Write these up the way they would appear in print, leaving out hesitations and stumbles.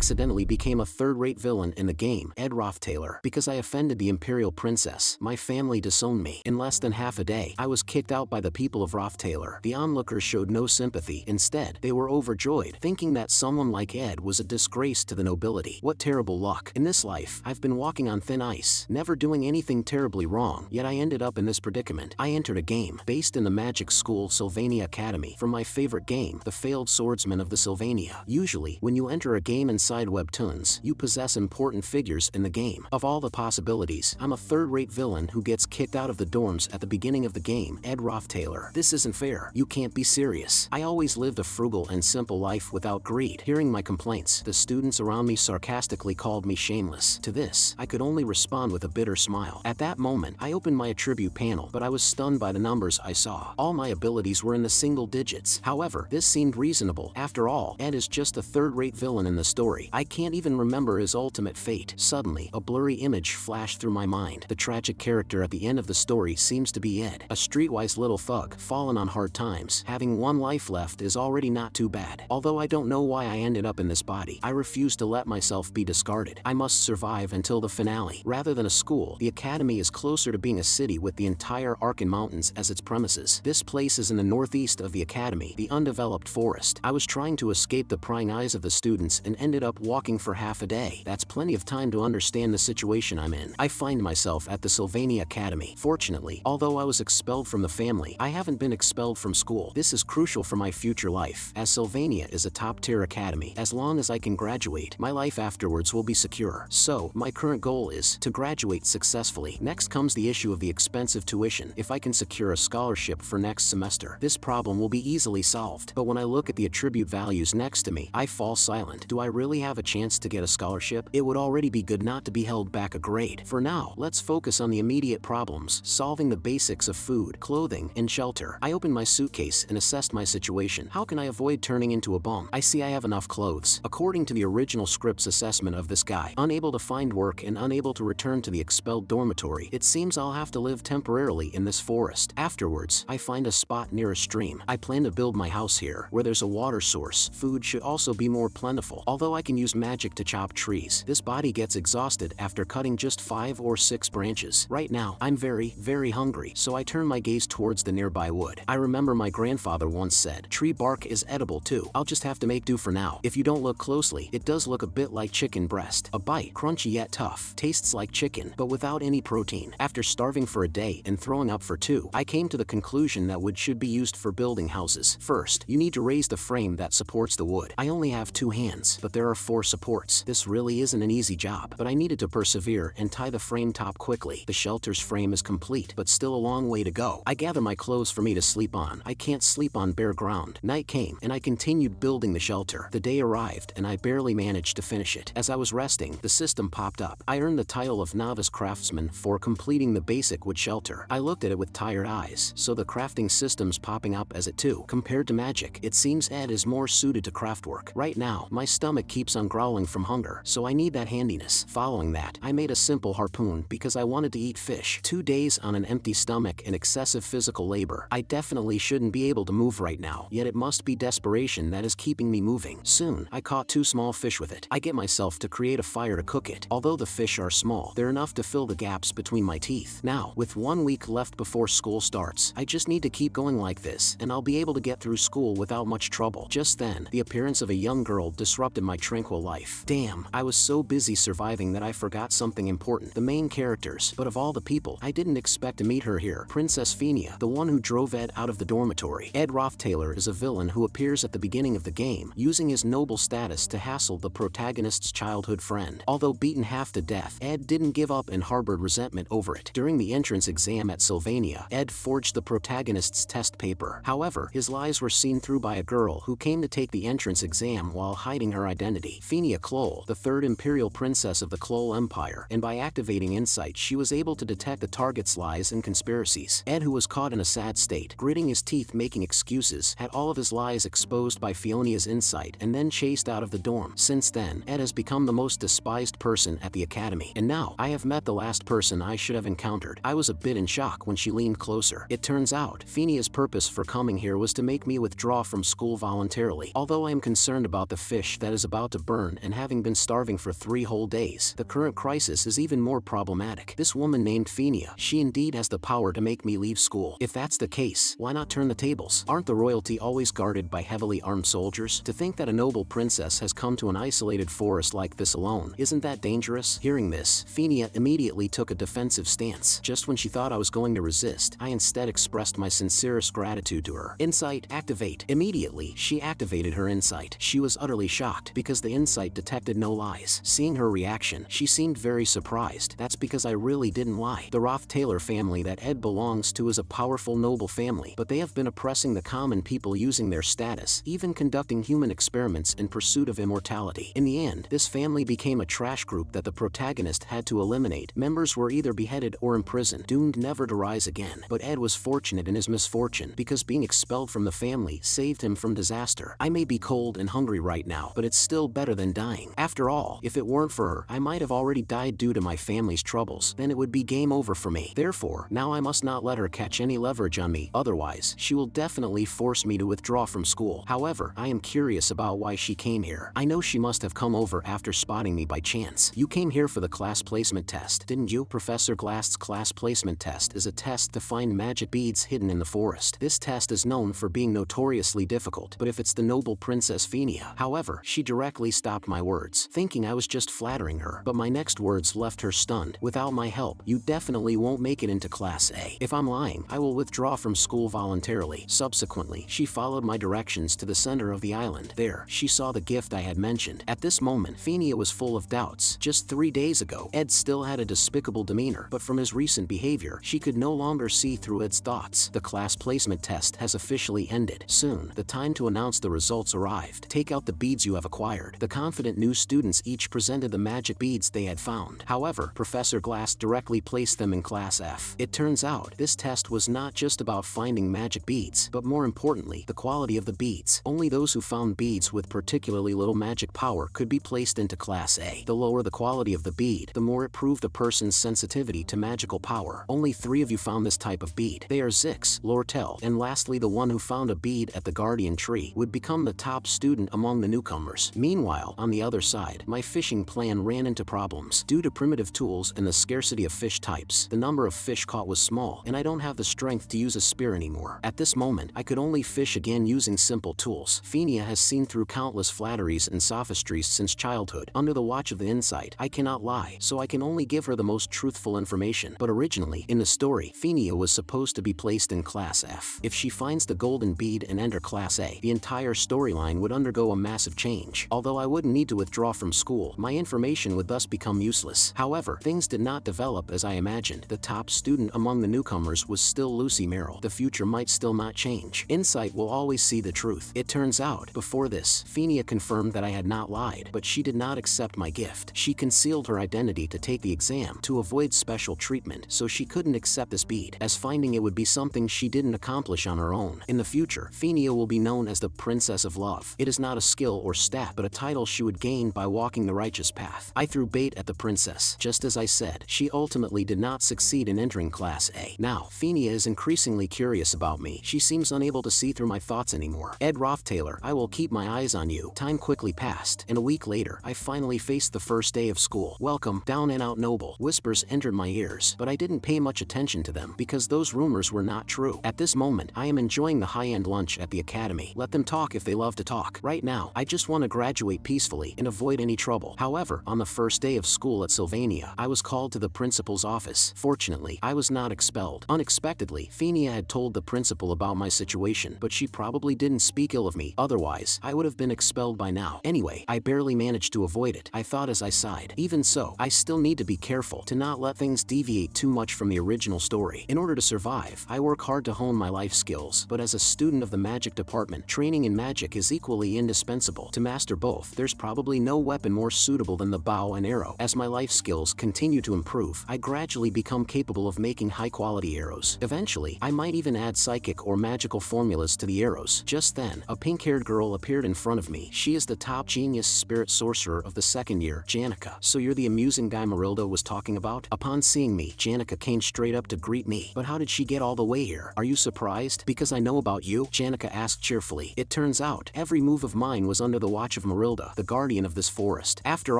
accidentally became a third-rate villain in the game, Ed Taylor, because I offended the Imperial Princess. My family disowned me. In less than half a day, I was kicked out by the people of Taylor. The onlookers showed no sympathy. Instead, they were overjoyed, thinking that someone like Ed was a disgrace to the nobility. What terrible luck. In this life, I've been walking on thin ice, never doing anything terribly wrong, yet I ended up in this predicament. I entered a game, based in the magic school Sylvania Academy, from my favorite game, The Failed Swordsman of the Sylvania. Usually, when you enter a game inside Webtoons, you possess important figures in the game. Of all the possibilities, I'm a third-rate villain who gets kicked out of the dorms at the beginning of the game, Ed Taylor. This isn't fair. You can't be serious. I always lived a frugal and simple life without greed. Hearing my complaints, the students around me sarcastically called me shameless. To this, I could only respond with a bitter smile. At that moment, I opened my attribute panel, but I was stunned by the numbers I saw. All my abilities were in the single digits. However, this seemed reasonable. After all, Ed is just a third-rate villain in the story. I can't even remember his ultimate fate. Suddenly, a blurry image flashed through my mind. The tragic character at the end of the story seems to be Ed, a streetwise little thug, fallen on hard times. Having one life left is already not too bad. Although I don't know why I ended up in this body, I refuse to let myself be discarded. I must survive until the finale. Rather than a school, the academy is closer to being a city with the entire Arkan Mountains as its premises. This place is in the northeast of the academy, the undeveloped forest. I was trying to escape the prying eyes of the students and ended up walking for half a day. That's plenty of time to understand the situation I'm in. I find myself at the Sylvania Academy. Fortunately, although I was expelled from the family, I haven't been expelled from school. This is crucial for my future life, as Sylvania is a top-tier academy. As long as I can graduate, my life afterwards will be secure. So, my current goal is to graduate successfully. Next comes the issue of the expensive tuition. If I can secure a scholarship for next semester, this problem will be easily solved. But when I look at the attribute values next to me, I fall silent. Do I really have a chance to get a scholarship? It would already be good not to be held back a grade. For now, let's focus on the immediate problems, solving the basics of food, clothing, and shelter. I opened my suitcase and assessed my situation. How can I avoid turning into a bum? I see I have enough clothes. According to the original script's assessment of this guy, unable to find work and unable to return to the expelled dormitory, it seems I'll have to live temporarily in this forest. Afterwards, I find a spot near a stream. I plan to build my house here, where there's a water source. Food should also be more plentiful. Although I can use magic to chop trees, this body gets exhausted after cutting just 5 or 6 branches. Right now, I'm very hungry, so I turn my gaze towards the nearby wood. I remember my grandfather once said, tree bark is edible too. I'll just have to make do for now. If you don't look closely, it does look a bit like chicken breast. A bite, crunchy yet tough, tastes like chicken, but without any protein. After starving for a day and throwing up for 2, I came to the conclusion that wood should be used for building houses. First, you need to raise the frame that supports the wood. I only have 2 hands, but there are 4 supports. This really isn't an easy job, but I needed to persevere and tie the frame top quickly. The shelter's frame is complete, but still a long way to go. I gather my clothes for me to sleep on. I can't sleep on bare ground. Night came, and I continued building the shelter. The day arrived, and I barely managed to finish it. As I was resting, the system popped up. I earned the title of novice craftsman for completing the basic wood shelter. I looked at it with tired eyes, so the crafting system's popping up as it too. Compared to magic, it seems Ed is more suited to craftwork. Right now, my stomach keeps on growling from hunger, so I need that handiness. Following that, I made a simple harpoon because I wanted to eat fish. 2 days on an empty stomach and excessive physical labor. I definitely shouldn't be able to move right now, yet it must be desperation that is keeping me moving. Soon, I caught 2 small fish with it. I get myself to create a fire to cook it. Although the fish are small, they're enough to fill the gaps between my teeth. Now, with 1 week left before school starts, I just need to keep going like this, and I'll be able to get through school without much trouble. Just then, the appearance of a young girl disrupted my tranquil life. Damn, I was so busy surviving that I forgot something important. The main characters, but of all the people, I didn't expect to meet her here. Princess Phenia, the one who drove Ed out of the dormitory. Ed Taylor is a villain who appears at the beginning of the game, using his noble status to hassle the protagonist's childhood friend. Although beaten half to death, Ed didn't give up and harbored resentment over it. During the entrance exam at Sylvania, Ed forged the protagonist's test paper. However, his lies were seen through by a girl who came to take the entrance exam while hiding her identity. Phenia Kloll, the 3rd Imperial Princess of the Kloll Empire, and by activating insight she was able to detect the target's lies and conspiracies. Ed, who was caught in a sad state, gritting his teeth making excuses, had all of his lies exposed by Phenia's insight and then chased out of the dorm. Since then, Ed has become the most despised person at the academy. And now, I have met the last person I should have encountered. I was a bit in shock when she leaned closer. It turns out, Phenia's purpose for coming here was to make me withdraw from school voluntarily. Although I am concerned about the fish that is about to burn and having been starving for 3 whole days. The current crisis is even more problematic. This woman named Phenia, she indeed has the power to make me leave school. If that's the case, why not turn the tables? Aren't the royalty always guarded by heavily armed soldiers? To think that a noble princess has come to an isolated forest like this alone, isn't that dangerous? Hearing this, Phenia immediately took a defensive stance. Just when she thought I was going to resist, I instead expressed my sincerest gratitude to her. Insight, activate. Immediately, she activated her insight. She was utterly shocked because the insight detected no lies. Seeing her reaction, she seemed very surprised. That's because I really didn't lie. The Taylor family that Ed belongs to is a powerful noble family, but they have been oppressing the common people using their status, even conducting human experiments in pursuit of immortality. In the end, this family became a trash group that the protagonist had to eliminate. Members were either beheaded or imprisoned, doomed never to rise again. But Ed was fortunate in his misfortune, because being expelled from the family saved him from disaster. I may be cold and hungry right now, but it's still better than dying. After all, if it weren't for her, I might have already died due to my family's troubles. Then it would be game over for me. Therefore, now I must not let her catch any leverage on me, otherwise, she will definitely force me to withdraw from school. However, I am curious about why she came here. I know she must have come over after spotting me by chance. You came here for the class placement test, didn't you? Professor Glass's class placement test is a test to find magic beads hidden in the forest. This test is known for being notoriously difficult, but if it's the noble Princess Phenia. However, she directly stopped my words, thinking I was just flattering her. But my next words left her stunned. Without my help, you definitely won't make it into Class A. If I'm lying, I will withdraw from school voluntarily. Subsequently, she followed my directions to the center of the island. There, she saw the gift I had mentioned. At this moment, Phenia was full of doubts. Just 3 days ago, Ed still had a despicable demeanor, but from his recent behavior, she could no longer see through Ed's thoughts. The class placement test has officially ended. Soon, the time to announce the results arrived. Take out the beads you have acquired. The confident new students each presented the magic beads they had found. However, Professor Glass directly placed them in Class F. It turns out, this test was not just about finding magic beads, but more importantly, the quality of the beads. Only those who found beads with particularly little magic power could be placed into Class A. The lower the quality of the bead, the more it proved a person's sensitivity to magical power. Only 3 of you found this type of bead. They are Zix, Lortell, and lastly the one who found a bead at the Guardian Tree would become the top student among the newcomers. Meanwhile, on the other side, my fishing plan ran into problems. Due to primitive tools and the scarcity of fish types, the number of fish caught was small, and I don't have the strength to use a spear anymore. At this moment, I could only fish again using simple tools. Phenia has seen through countless flatteries and sophistries since childhood. Under the watch of the insight, I cannot lie, so I can only give her the most truthful information. But originally, in the story, Phenia was supposed to be placed in Class F. If she finds the golden bead and enter Class A, the entire storyline would undergo a massive change. Although I wouldn't need to withdraw from school, my information would thus become useless. However, things did not develop as I imagined. The top student among the newcomers was still Lucy Merrill. The future might still not change. Insight will always see the truth. It turns out, before this, Phenia confirmed that I had not lied, but she did not accept my gift. She concealed her identity to take the exam, to avoid special treatment, so she couldn't accept this bead, as finding it would be something she didn't accomplish on her own. In the future, Phenia will be known as the Princess of Love. It is not a skill or stat, but a title she would gain by walking the righteous path. I threw bait at the princess. Just as I said, she ultimately did not succeed in entering Class A. Now, Phenia is increasingly curious about me. She seems unable to see through my thoughts anymore. Ed Taylor, I will keep my eyes on you. Time quickly passed, and a week later, I finally faced the first day of school. Welcome, down and out noble. Whispers entered my ears, but I didn't pay much attention to them because those rumors were not true. At this moment, I am enjoying the high-end lunch at the academy. Let them talk if they love to talk. Right now, I just want to graduate peacefully and avoid any trouble. However, on the first day of school at Sylvania, I was called to the principal's office. Fortunately, I was not expelled. Unexpectedly, Phenia had told the principal about my situation, but she probably didn't speak ill of me. Otherwise, I would have been expelled by now. Anyway, I barely managed to avoid it, I thought as I sighed. Even so, I still need to be careful to not let things deviate too much from the original story. In order to survive, I work hard to hone my life skills, but as a student of the magic department, training in magic is equally indispensable. To master both, there's probably no weapon more suitable than the bow and arrow. As my life skills continue to improve, I gradually become capable of making high-quality arrows. Eventually, I might even add psychic or magical formulas to the arrows. Just then, a pink-haired girl appeared in front of me. She is the top genius spirit sorcerer of the second year, Janica. So you're the amusing guy Marilda was talking about? Upon seeing me, Janica came straight up to greet me. But how did she get all the way here? Are you surprised? Because I know about you? Janica asked cheerfully. It turns out, every move of mine was under the watch of Marilda, the guardian of this forest. After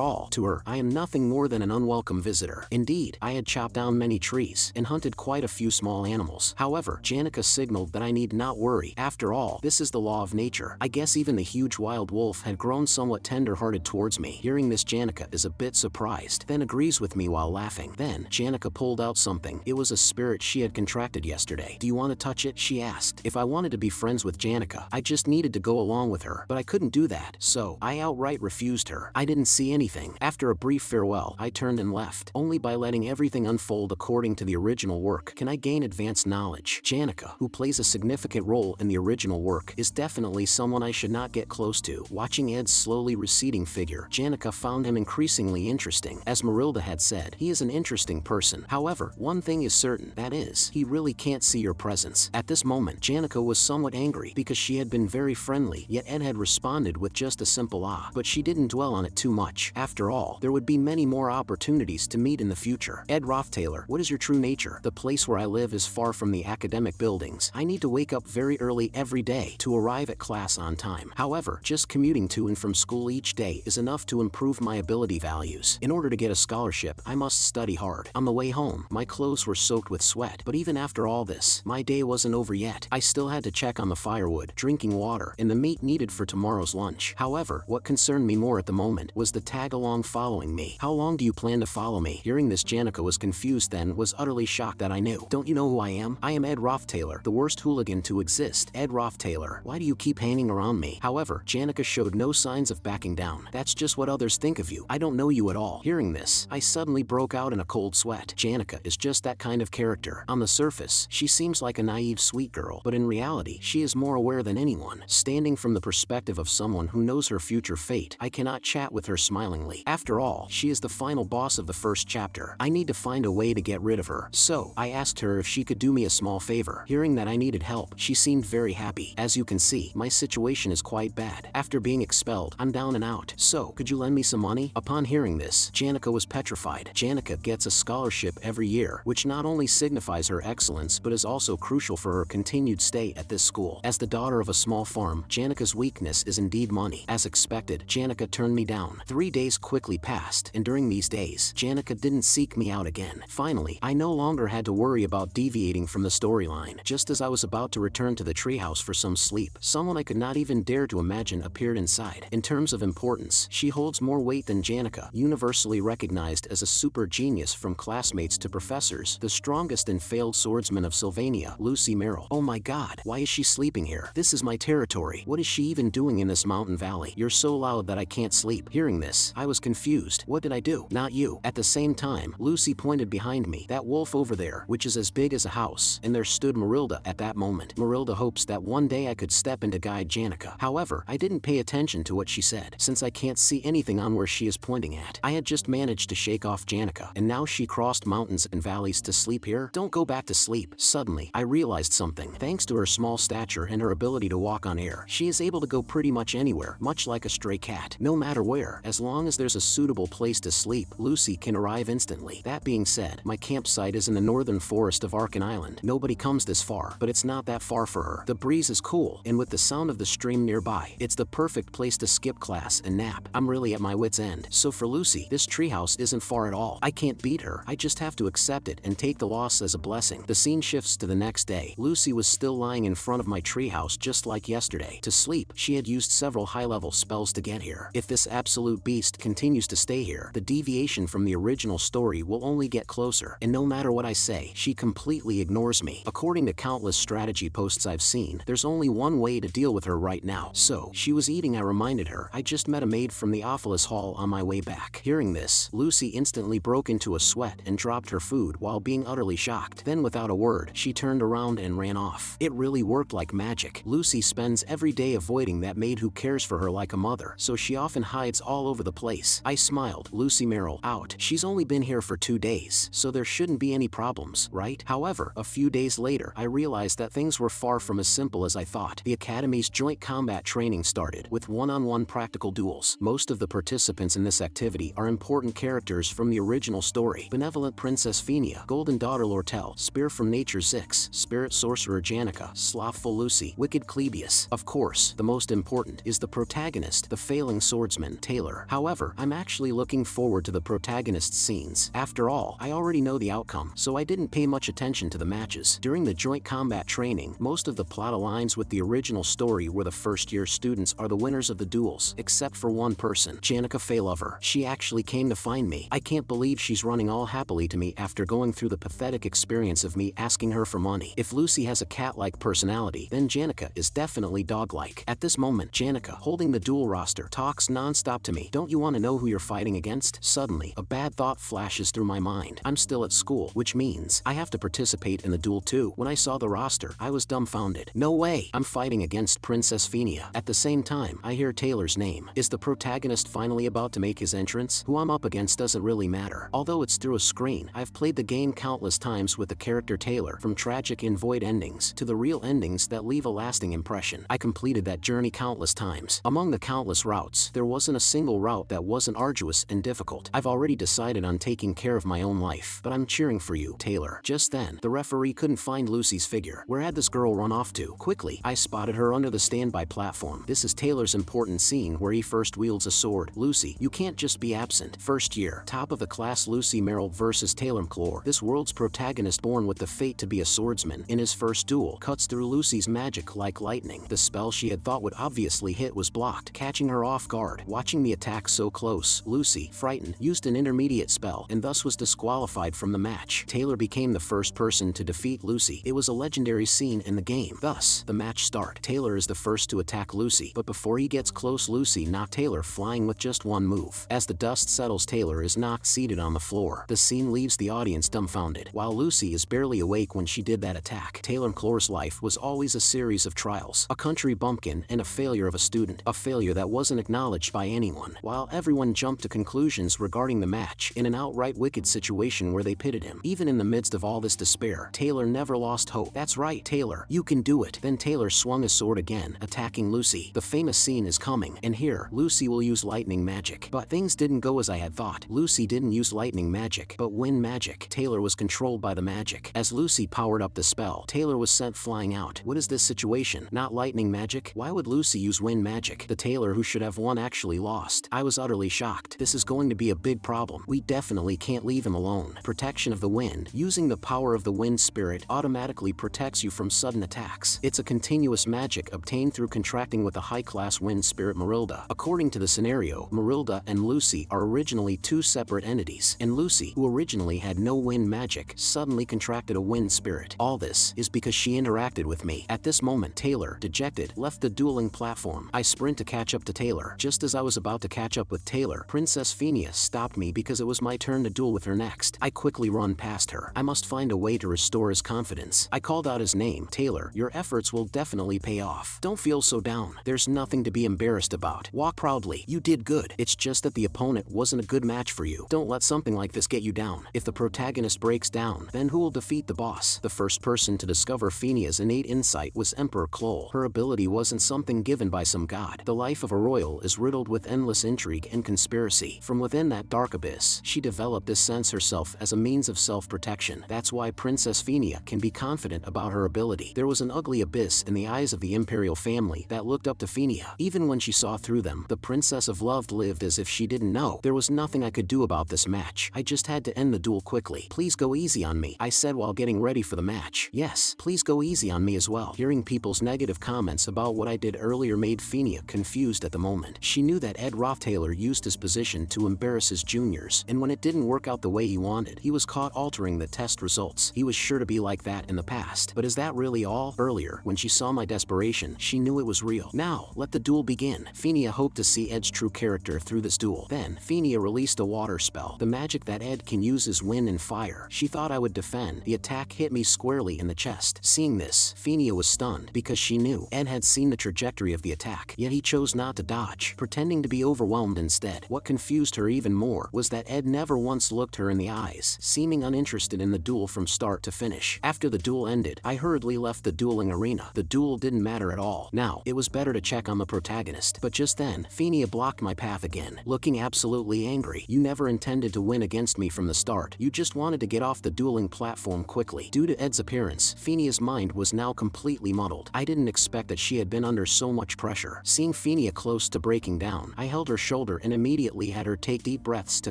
all, to her, I am nothing more than an unwelcome visitor. Indeed, I had chopped down many trees and hunted quite a few small animals. However, Janica signaled that I need not worry. After all, this is the law of nature. I guess even the huge wild wolf had grown somewhat tender-hearted towards me. Hearing this, Janica is a bit surprised, then agrees with me while laughing. Then, Janica pulled out something. It was a spirit she had contracted yesterday. Do you want to touch it? She asked. If I wanted to be friends with Janica, I just needed to go along with her, but I couldn't do that, so I outright refused her. I didn't see anything. After a brief farewell, I turned and left. Only by letting everything unfold according to the original work can I gain advanced knowledge. Janica, who plays a significant role in the original work, is definitely someone I should not get close to. Watching Ed's slowly receding figure, Janica found him increasingly interesting. As Marilda had said, he is an interesting person. However, one thing is certain, that is, he really can't see your presence. At this moment, Janica was somewhat angry because she had been very friendly, yet Ed had responded with just a simple ah, but she didn't dwell on it too much. After all, there would be many more opportunities to meet in the future. Ed Taylor, what is your true nature? The place where I live is far from the academic buildings. I need to wake up very early every day to arrive at class on time. However, just commuting to and from school each day is enough to improve my ability values. In order to get a scholarship, I must study hard. On the way home, my clothes were soaked with sweat, but even after all this, my day wasn't over yet. I still had to check on the firewood, drinking water, and the meat needed for tomorrow's lunch. However, what concerned me more at the moment was the tag-along following me. How long do you plan to follow me? Hearing this, Janica was confused, then was utterly shocked that I knew. Don't you know who I am? I am Ed Taylor, the worst hooligan to exist. Ed Taylor, why do you keep hanging around me? However, Janica showed no signs of backing down. That's just what others think of you. I don't know you at all. Hearing this, I suddenly broke out in a cold sweat. Janica is just that kind of character. On the surface, she seems like a naive sweet girl, but in reality, she is more aware than anyone. Standing from the perspective of someone who knows her future fate, I cannot chat with her smilingly. After all, she is the final boss of the first chapter. I need to find a way to get rid of her. So, I asked her if she could do me a small favor. Hearing that I needed help, she seemed very happy. As you can see, my situation is quite bad. After being expelled, I'm down and out. So, could you lend me some money? Upon hearing this, Janica was petrified. Janica gets a scholarship every year, which not only signifies her excellence but is also crucial for her continued stay at this school. As the daughter of a small farm, Janica's weakness is indeed money. As expected, Janica turned me down. 3 days quickly passed, and during these days, Janica didn't seek me out again. Finally, I no longer had to worry about deviating from the storyline. Just as I was about to return to the treehouse for some sleep, someone I could not even dare to imagine appeared inside. In terms of importance, she holds more weight than Janica, universally recognized as a super genius from classmates to professors, the strongest and failed swordsman of Sylvania, Lucy Merrill. Oh my god, why is she sleeping here? This is my territory. What is she even doing in this mountain valley? You're so loud that I can't sleep. Hearing this, I was confused. What did I do? Not you. At the same time, Lucy pointed behind me. That wolf over there, which is as big as a house, and there stood Marilda at that moment. Marilda hopes that one day I could step in to guide Janica. However, I didn't pay attention to what she said, since I can't see anything on where she is pointing at. I had just managed to shake off Janica, and now she crossed mountains and valleys to sleep here? Don't go back to sleep. Suddenly, I realized something. Thanks to her small stature and her ability to walk on air, she is able to go pretty much anywhere, much like a stray cat. No matter where, as long as there's a suitable place to sleep, Lucy can arrive instantly. That being said, my campsite is in the northern forest of Arkan Island. Nobody comes this far, but it's not that far for her. The breeze is cool, and with the sound of the stream nearby, it's the perfect place to skip class and nap. I'm really at my wit's end. So for Lucy, this treehouse isn't far at all. I can't beat her. I just have to accept it and take the loss as a blessing. The scene shifts to the next day. Lucy was still lying in front of my treehouse just like yesterday. To sleep, she had used several high-level spells to get here. If this absolute beast continues to stay here, the deviation from the original story will only get closer. And no matter what I say, she completely ignores me. According to countless strategy posts I've seen, there's only one way to deal with her right now. So, she was eating. I reminded her I just met a maid from the Ophelis Hall on my way back. Hearing this, Lucy instantly broke into a sweat and dropped her food while being utterly shocked. Then without a word, she turned around and ran off. It really worked like magic. Lucy spends every day avoiding that maid who cares for her like a mother, so she often hides all over the place. I smiled. Lucy Merrill, out. She's only been here for 2 days, so there shouldn't be any problems, right? However, a few days later, I realized that things were far from as simple as I thought. The Academy's joint combat training started, with one-on-one practical duels. Most of the participants in this activity are important characters from the original story. Benevolent Princess Phenia, Golden Daughter Lortell, Spear from Nature Zix, Spirit Sorcerer Janica, Slothful Lucy, Wicked Clebius. Of course, the most important is the protagonist, antagonist, the failing swordsman, Taylor. However, I'm actually looking forward to the protagonist's scenes. After all, I already know the outcome, so I didn't pay much attention to the matches. During the joint combat training, most of the plot aligns with the original story where the first-year students are the winners of the duels, except for one person, Janica Faylover. She actually came to find me. I can't believe she's running all happily to me after going through the pathetic experience of me asking her for money. If Lucy has a cat-like personality, then Janica is definitely dog-like. At this moment, Janica, holding the duel roster, talks non-stop to me. Don't you want to know who you're fighting against? Suddenly, a bad thought flashes through my mind. I'm still at school, which means I have to participate in the duel too. When I saw the roster, I was dumbfounded. No way! I'm fighting against Princess Phenia. At the same time, I hear Taylor's name. Is the protagonist finally about to make his entrance? Who I'm up against doesn't really matter. Although it's through a screen, I've played the game countless times with the character Taylor, from tragic and void endings to the real endings that leave a lasting impression. I completed that journey countless times. Among the countless routes, there wasn't a single route that wasn't arduous and difficult. I've already decided on taking care of my own life, but I'm cheering for you, Taylor. Just then, the referee couldn't find Lucy's figure. Where had this girl run off to? Quickly, I spotted her under the standby platform. This is Taylor's important scene where he first wields a sword. Lucy, you can't just be absent. First year, top of the class Lucy Merrill versus Taylor McClure. This world's protagonist, born with the fate to be a swordsman, in his first duel, cuts through Lucy's magic like lightning. The spell she had thought would obviously hit was blocked, catching her off guard. Watching the attack so close, Lucy, frightened, used an intermediate spell and thus was disqualified from the match. Taylor became the first person to defeat Lucy. It was a legendary scene in the game. Thus, the match start. Taylor is the first to attack Lucy, but before he gets close, Lucy knocked Taylor flying with just one move. As the dust settles, Taylor is knocked seated on the floor. The scene leaves the audience dumbfounded. While Lucy is barely awake when she did that attack, Taylor McClure's life was always a series of trials. A country bumpkin and a failure of a student. A failure that wasn't acknowledged by anyone. While everyone jumped to conclusions regarding the match, in an outright wicked situation where they pitted him. Even in the midst of all this despair, Taylor never lost hope. That's right, Taylor, you can do it. Then Taylor swung his sword again, attacking Lucy. The famous scene is coming, and here, Lucy will use lightning magic. But things didn't go as I had thought. Lucy didn't use lightning magic, but wind magic. Taylor was controlled by the magic. As Lucy powered up the spell, Taylor was sent flying out. What is this situation? Not lightning magic? Why would Lucy use wind magic? The Taylor who should have won actually lost. I was utterly shocked. This is going to be a big problem. We definitely can't leave him alone. Protection of the wind. Using the power of the wind spirit automatically protects you from sudden attacks. It's a continuous magic obtained through contracting with a high-class wind spirit Marilda. According to the scenario, Marilda and Lucy are originally two separate entities, and Lucy, who originally had no wind magic, suddenly contracted a wind spirit. All this is because she interacted with me. At this moment, Taylor, dejected, left the dueling platform. I sprint to catch up to Taylor. Just as I was about to catch up with Taylor, Princess Phenia stopped me because it was my turn to duel with her next. I quickly run past her. I must find a way to restore his confidence. I called out his name. Taylor, your efforts will definitely pay off. Don't feel so down. There's nothing to be embarrassed about. Walk proudly. You did good. It's just that the opponent wasn't a good match for you. Don't let something like this get you down. If the protagonist breaks down, then who will defeat the boss? The first person to discover Phenia's innate insight was Emperor Klol. Her ability wasn't something given by some god. The life of a royal is riddled with endless intrigue and conspiracy. From within that dark abyss, she developed this sense herself as a means of self-protection. That's why Princess Phenia can be confident about her ability. There was an ugly abyss in the eyes of the imperial family that looked up to Phenia. Even when she saw through them, the Princess of Love lived as if she didn't know. There was nothing I could do about this match. I just had to end the duel quickly. Please go easy on me, I said while getting ready for the match. Yes, please go easy on me as well. Hearing people's negative comments about what I did earlier made Phenia confused at the moment. She knew that Ed Taylor used his position to embarrass his juniors, and when it didn't work out the way he wanted, he was caught altering the test results. He was sure to be like that in the past. But is that really all? Earlier, when she saw my desperation, she knew it was real. Now, let the duel begin. Phenia hoped to see Ed's true character through this duel. Then, Phenia released a water spell. The magic that Ed can use is wind and fire. She thought I would defend. The attack hit me squarely in the chest. Seeing this, Phenia was stunned because she knew Ed had seen the trajectory of the attack, yet he chose not to dodge, pretending to be overwhelmed instead. What confused her even more was that Ed never once looked her in the eyes, seeming uninterested in the duel from start to finish. After the duel ended, I hurriedly left the dueling arena. The duel didn't matter at all. Now, it was better to check on the protagonist. But just then, Phenia blocked my path again, looking absolutely angry. You never intended to win against me from the start. You just wanted to get off the dueling platform quickly. Due to Ed's appearance, Phenia's mind was now completely muddled. I didn't expect that she had been under so much pressure. Seeing Phenia Phenia close to breaking down. I held her shoulder and immediately had her take deep breaths to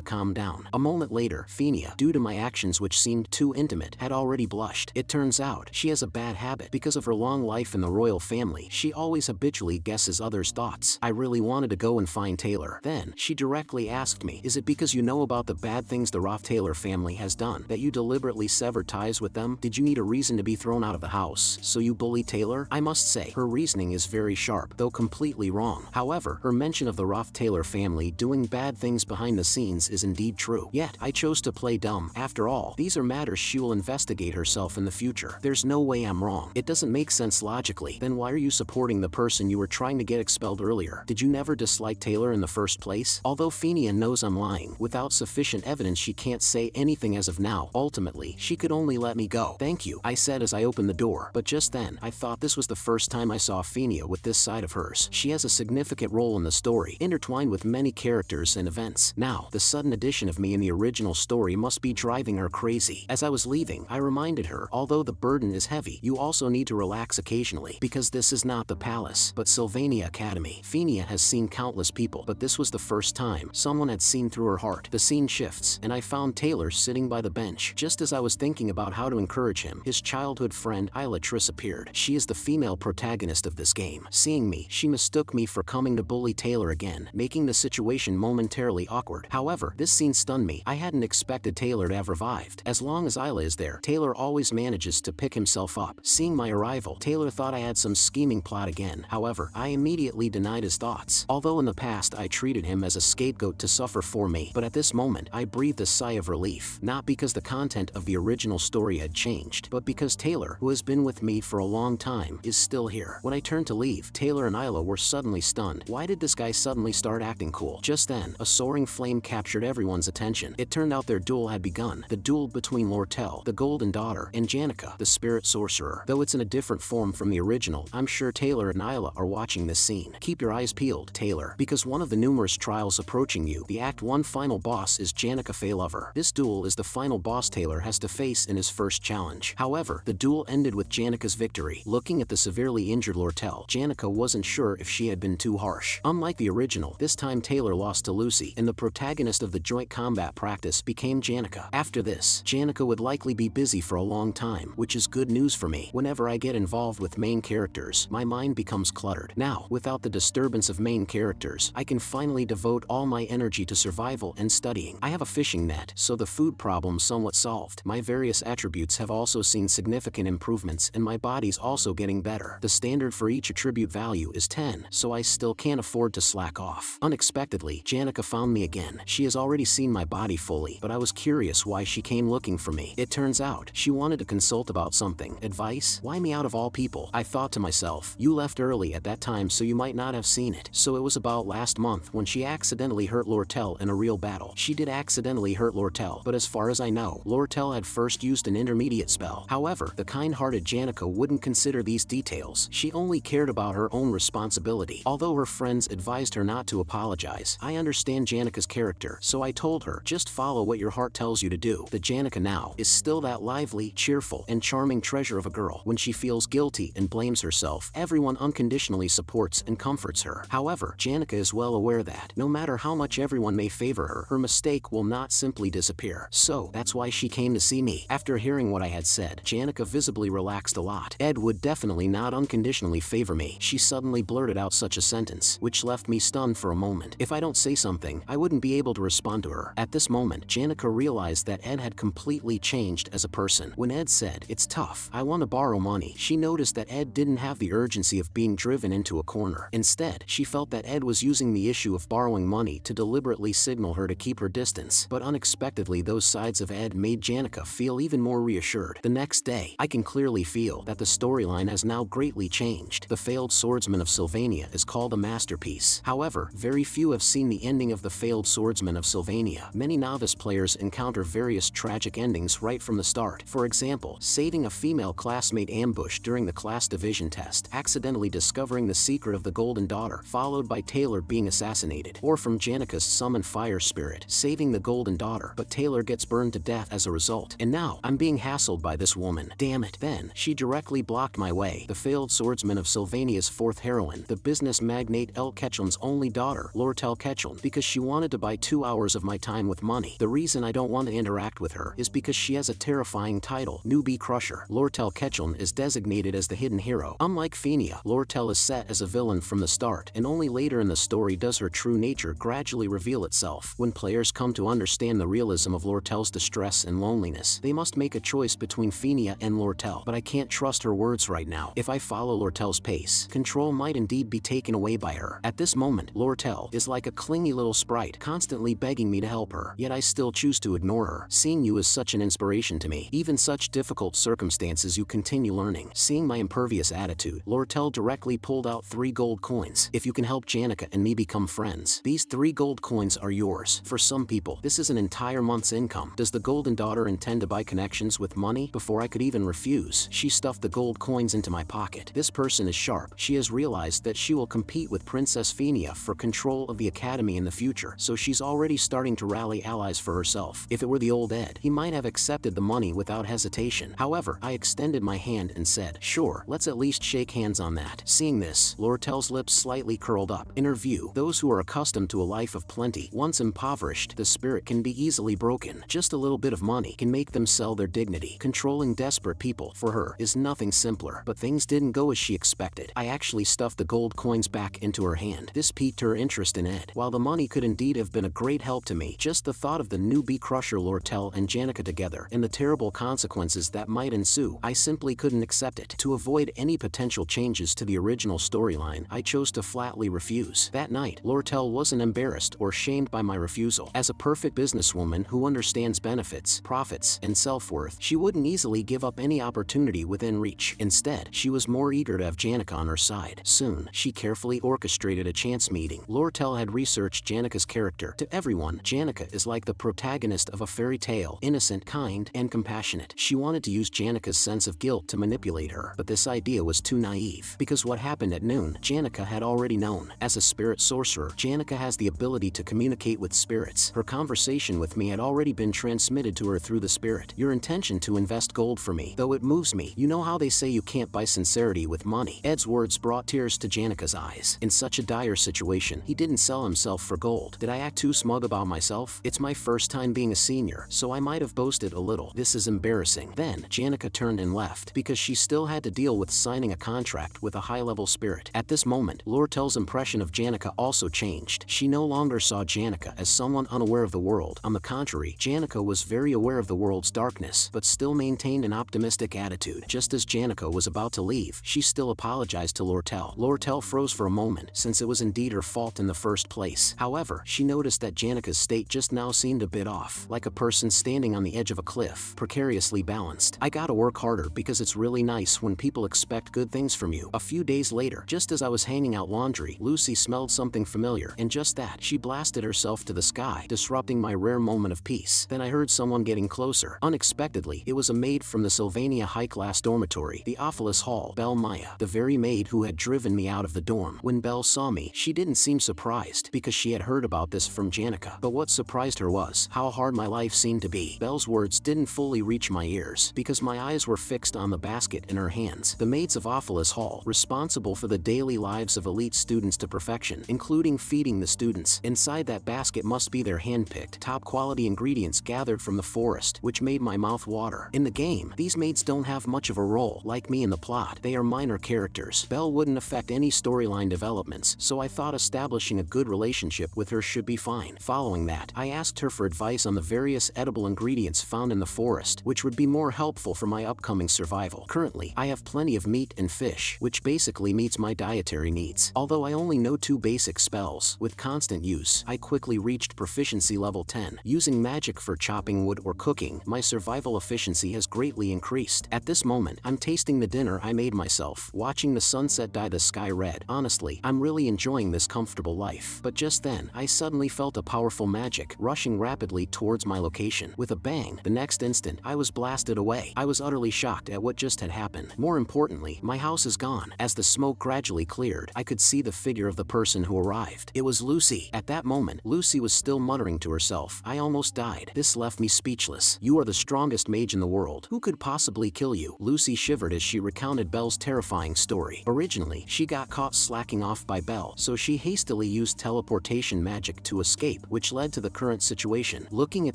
calm down. A moment later, Phenia, due to my actions which seemed too intimate, had already blushed. It turns out, she has a bad habit. Because of her long life in the royal family, she always habitually guesses others' thoughts. I really wanted to go and find Taylor. Then, she directly asked me, is it because you know about the bad things the Taylor family has done that you deliberately severed ties with them? Did you need a reason to be thrown out of the house, so you bully Taylor? I must say, her reasoning is very sharp, though completely wrong. However, her mention of the Taylor family doing bad things behind the scenes is indeed true. Yet, I chose to play dumb. After all, these are matters she will investigate herself in the future. There's no way I'm wrong. It doesn't make sense logically. Then why are you supporting the person you were trying to get expelled earlier? Did you never dislike Taylor in the first place? Although Phenia knows I'm lying, without sufficient evidence she can't say anything as of now. Ultimately, she could only let me go. Thank you, I said as I opened the door. But just then, I thought this was the first time I saw Phenia with this side of hers. She has a significant role in the story, intertwined with many characters and events. Now, the sudden addition of me in the original story must be driving her crazy. As I was leaving, I reminded her, although the burden is heavy, you also need to relax occasionally, because this is not the palace, but Sylvania Academy. Phenia has seen countless people, but this was the first time someone had seen through her heart. The scene shifts, and I found Taylor sitting by the bench. Just as I was thinking about how to encourage him, his childhood friend Aalis appeared. She is the female protagonist of this game. Seeing me, she mistook me for coming to bully Taylor again, making the situation momentarily awkward. However, this scene stunned me. I hadn't expected Taylor to have revived. As long as Ela is there, Taylor always manages to pick himself up. Seeing my arrival, Taylor thought I had some scheming plot again. However, I immediately denied his thoughts. Although in the past I treated him as a scapegoat to suffer for me, but at this moment, I breathed a sigh of relief. Not because the content of the original story had changed, but because Taylor, who has been with me for a long time, is still here. When I turned to leave, Taylor and Ela were suddenly stunned. Why did this guy suddenly start acting cool? Just then, a soaring flame captured everyone's attention. It turned out their duel had begun. The duel between Lortell, the Golden Daughter, and Janica, the Spirit Sorcerer. Though it's in a different form from the original, I'm sure Taylor and Ela are watching this scene. Keep your eyes peeled, Taylor, because one of the numerous trials approaching you, the Act 1 final boss is Janica Faylover. This duel is the final boss Taylor has to face in his first challenge. However, the duel ended with Janica's victory. Looking at the severely injured Lortell, Janica wasn't sure if she had been too harsh. Unlike the original, this time Taylor lost to Lucy, and the protagonist of the joint combat practice became Janica. After this, Janica would likely be busy for a long time, which is good news for me. Whenever I get involved with main characters, my mind becomes cluttered. Now, without the disturbance of main characters, I can finally devote all my energy to survival and studying. I have a fishing net, so the food problem somewhat solved. My various attributes have also seen significant improvements, and my body's also getting better. The standard for each attribute value is 10, so I still can't afford to slack off. Unexpectedly, Janica found me again. She has already seen my body fully, but I was curious why she came looking for me. It turns out, she wanted to consult about something. Advice? Why me out of all people? I thought to myself, you left early at that time so you might not have seen it. So it was about last month when she accidentally hurt Lortell in a real battle. She did accidentally hurt Lortell, but as far as I know, Lortell had first used an intermediate spell. However, the kind-hearted Janica wouldn't consider these details. She only cared about her own responsibility. Although her friends advised her not to apologize, I understand Janica's character, so I told her, just follow what your heart tells you to do. The Janica now is still that lively, cheerful, and charming treasure of a girl. When she feels guilty and blames herself, everyone unconditionally supports and comforts her. However, Janica is well aware that, no matter how much everyone may favor her, her mistake will not simply disappear. So, that's why she came to see me. After hearing what I had said, Janica visibly relaxed a lot. Ed would definitely not unconditionally favor me. She suddenly blurted out such a sentence, which left me stunned for a moment. If I don't say something, I wouldn't be able to respond to her. At this moment, Janica realized that Ed had completely changed as a person. When Ed said, "It's tough, I want to borrow money," she noticed that Ed didn't have the urgency of being driven into a corner. Instead, she felt that Ed was using the issue of borrowing money to deliberately signal her to keep her distance. But unexpectedly, those sides of Ed made Janica feel even more reassured. The next day, I can clearly feel that the storyline has now greatly changed. The Failed Swordsman of Sylvania is called a masterpiece. However, very few have seen the ending of the Failed Swordsman of Sylvania. Many novice players encounter various tragic endings right from the start. For example, saving a female classmate ambushed during the class division test, accidentally discovering the secret of the Golden Daughter, followed by Taylor being assassinated, or from Janica's summoned fire spirit, saving the Golden Daughter, but Taylor gets burned to death as a result. And now, I'm being hassled by this woman. Damn it. Then, she directly blocked my way. The Failed Swordsman of Sylvania's fourth heroine, the business business magnate El Ketchum's only daughter, Lortell Ketchum, because she wanted to buy 2 hours of my time with money. The reason I don't want to interact with her is because she has a terrifying title, Newbie Crusher. Lortell Ketchum is designated as the hidden hero. Unlike Phenia, Lortell is set as a villain from the start, and only later in the story does her true nature gradually reveal itself. When players come to understand the realism of Lortell's distress and loneliness, they must make a choice between Phenia and Lortell. But I can't trust her words right now. If I follow Lortell's pace, control might indeed be taken away by her. At this moment, Lortell is like a clingy little sprite, constantly begging me to help her, yet I still choose to ignore her. Seeing you is such an inspiration to me. Even such difficult circumstances you continue learning. Seeing my impervious attitude, Lortell directly pulled out 3 gold coins. If you can help Janica and me become friends, these 3 gold coins are yours. For some people, this is an entire month's income. Does the golden daughter intend to buy connections with money? Before I could even refuse, she stuffed the gold coins into my pocket. This person is sharp. She has realized that she will compete with Princess Phenia for control of the academy in the future, so she's already starting to rally allies for herself. If it were the old Ed, he might have accepted the money without hesitation. However, I extended my hand and said, "Sure, let's at least shake hands on that." Seeing this, Lortell's lips slightly curled up. In her view, those who are accustomed to a life of plenty, once impoverished, the spirit can be easily broken. Just a little bit of money can make them sell their dignity. Controlling desperate people, for her, is nothing simpler. But things didn't go as she expected. I actually stuffed the gold coins back into her hand. This piqued her interest in Ed. While the money could indeed have been a great help to me, just the thought of the newbie crusher Lortell and Janica together, and the terrible consequences that might ensue, I simply couldn't accept it. To avoid any potential changes to the original storyline, I chose to flatly refuse. That night, Lortell wasn't embarrassed or shamed by my refusal. As a perfect businesswoman who understands benefits, profits, and self-worth, she wouldn't easily give up any opportunity within reach. Instead, she was more eager to have Janica on her side. Soon, she carefully orchestrated a chance meeting. Lortell had researched Janica's character. To everyone, Janica is like the protagonist of a fairy tale, innocent, kind, and compassionate. She wanted to use Janica's sense of guilt to manipulate her, but this idea was too naive, because what happened at noon, Janica had already known. As a spirit sorcerer, Janica has the ability to communicate with spirits. Her conversation with me had already been transmitted to her through the spirit. "Your intention to invest gold for me, though it moves me. You know how they say you can't buy sincerity with money." Ed's words brought tears to Janica's eyes. In such a dire situation, he didn't sell himself for gold. Did I act too smug about myself? It's my first time being a senior, so I might have boasted a little. This is embarrassing. Then, Janica turned and left, because she still had to deal with signing a contract with a high-level spirit. At this moment, Lortell's impression of Janica also changed. She no longer saw Janica as someone unaware of the world. On the contrary, Janica was very aware of the world's darkness, but still maintained an optimistic attitude. Just as Janica was about to leave, she still apologized to Lortell. Lortell froze for a moment, since it was indeed her fault in the first place. However, she noticed that Janica's state just now seemed a bit off, like a person standing on the edge of a cliff, precariously balanced. "I gotta work harder, because it's really nice when people expect good things from you." A few days later, just as I was hanging out laundry, Lucy smelled something familiar, and just that, she blasted herself to the sky, disrupting my rare moment of peace. Then I heard someone getting closer. Unexpectedly, it was a maid from the Sylvania high-class dormitory, the Aalis Hall, Belle Maya, the very maid who had driven me out of the dorm. When Belle saw me, she didn't seem surprised, because she had heard about this from Janica. But what surprised her was how hard my life seemed to be. Belle's words didn't fully reach my ears, because my eyes were fixed on the basket in her hands. The maids of Aalis Hall, responsible for the daily lives of elite students to perfection, including feeding the students. Inside that basket must be their hand-picked, top-quality ingredients gathered from the forest, which made my mouth water. In the game, these maids don't have much of a role. Like me in the plot, they are minor characters. Belle wouldn't affect any storyline developments, so I thought establishing a good relationship with her should be fine. Following that, I asked her for advice on the various edible ingredients found in the forest, which would be more helpful for my upcoming survival. Currently, I have plenty of meat and fish, which basically meets my dietary needs. Although I only know 2 basic spells, with constant use, I quickly reached proficiency level 10. Using magic for chopping wood or cooking, my survival efficiency has greatly increased. At this moment, I'm tasting the dinner I made myself, watching the sunset dye the sky red. Honestly, I'm really enjoying this comfortable life. But just then, I suddenly felt a powerful magic rushing rapidly towards my location. With a bang, the next instant, I was blasted away. I was utterly shocked at what just had happened. More importantly, my house is gone. As the smoke gradually cleared, I could see the figure of the person who arrived. It was Lucy. At that moment, Lucy was still muttering to herself. I almost died. This left me speechless. "You are the strongest mage in the world. Who could possibly kill you?" Lucy shivered as she recounted Belle's terrifying story. Originally, she got caught slacking off by Belle, so she hastily used teleportation magic to escape, which led to the current situation. Looking at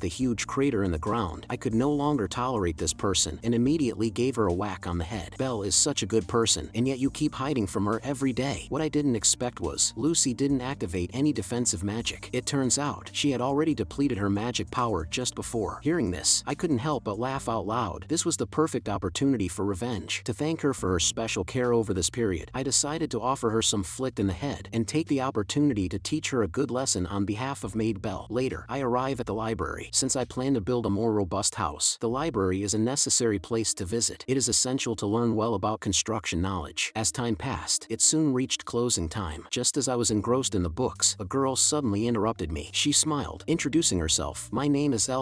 the huge crater in the ground, I could no longer tolerate this person and immediately gave her a whack on the head. Belle is such a good person, and yet you keep hiding from her every day. What I didn't expect was, Lucy didn't activate any defensive magic. It turns out, she had already depleted her magic power just before. Hearing this, I couldn't help but laugh out loud. This was the perfect opportunity for revenge. To thank her for her special care over this period, I decided to offer her some flick in the head and take the opportunity to teach her a good lesson on behalf of Maid Belle. Later, I arrive at the library. Since I plan to build a more robust house, the library is a necessary place to visit. It is essential to learn well about construction knowledge. As time passed, it soon reached closing time. Just as I was engrossed in the books, a girl suddenly interrupted me. She smiled, introducing herself. "My name is Ela."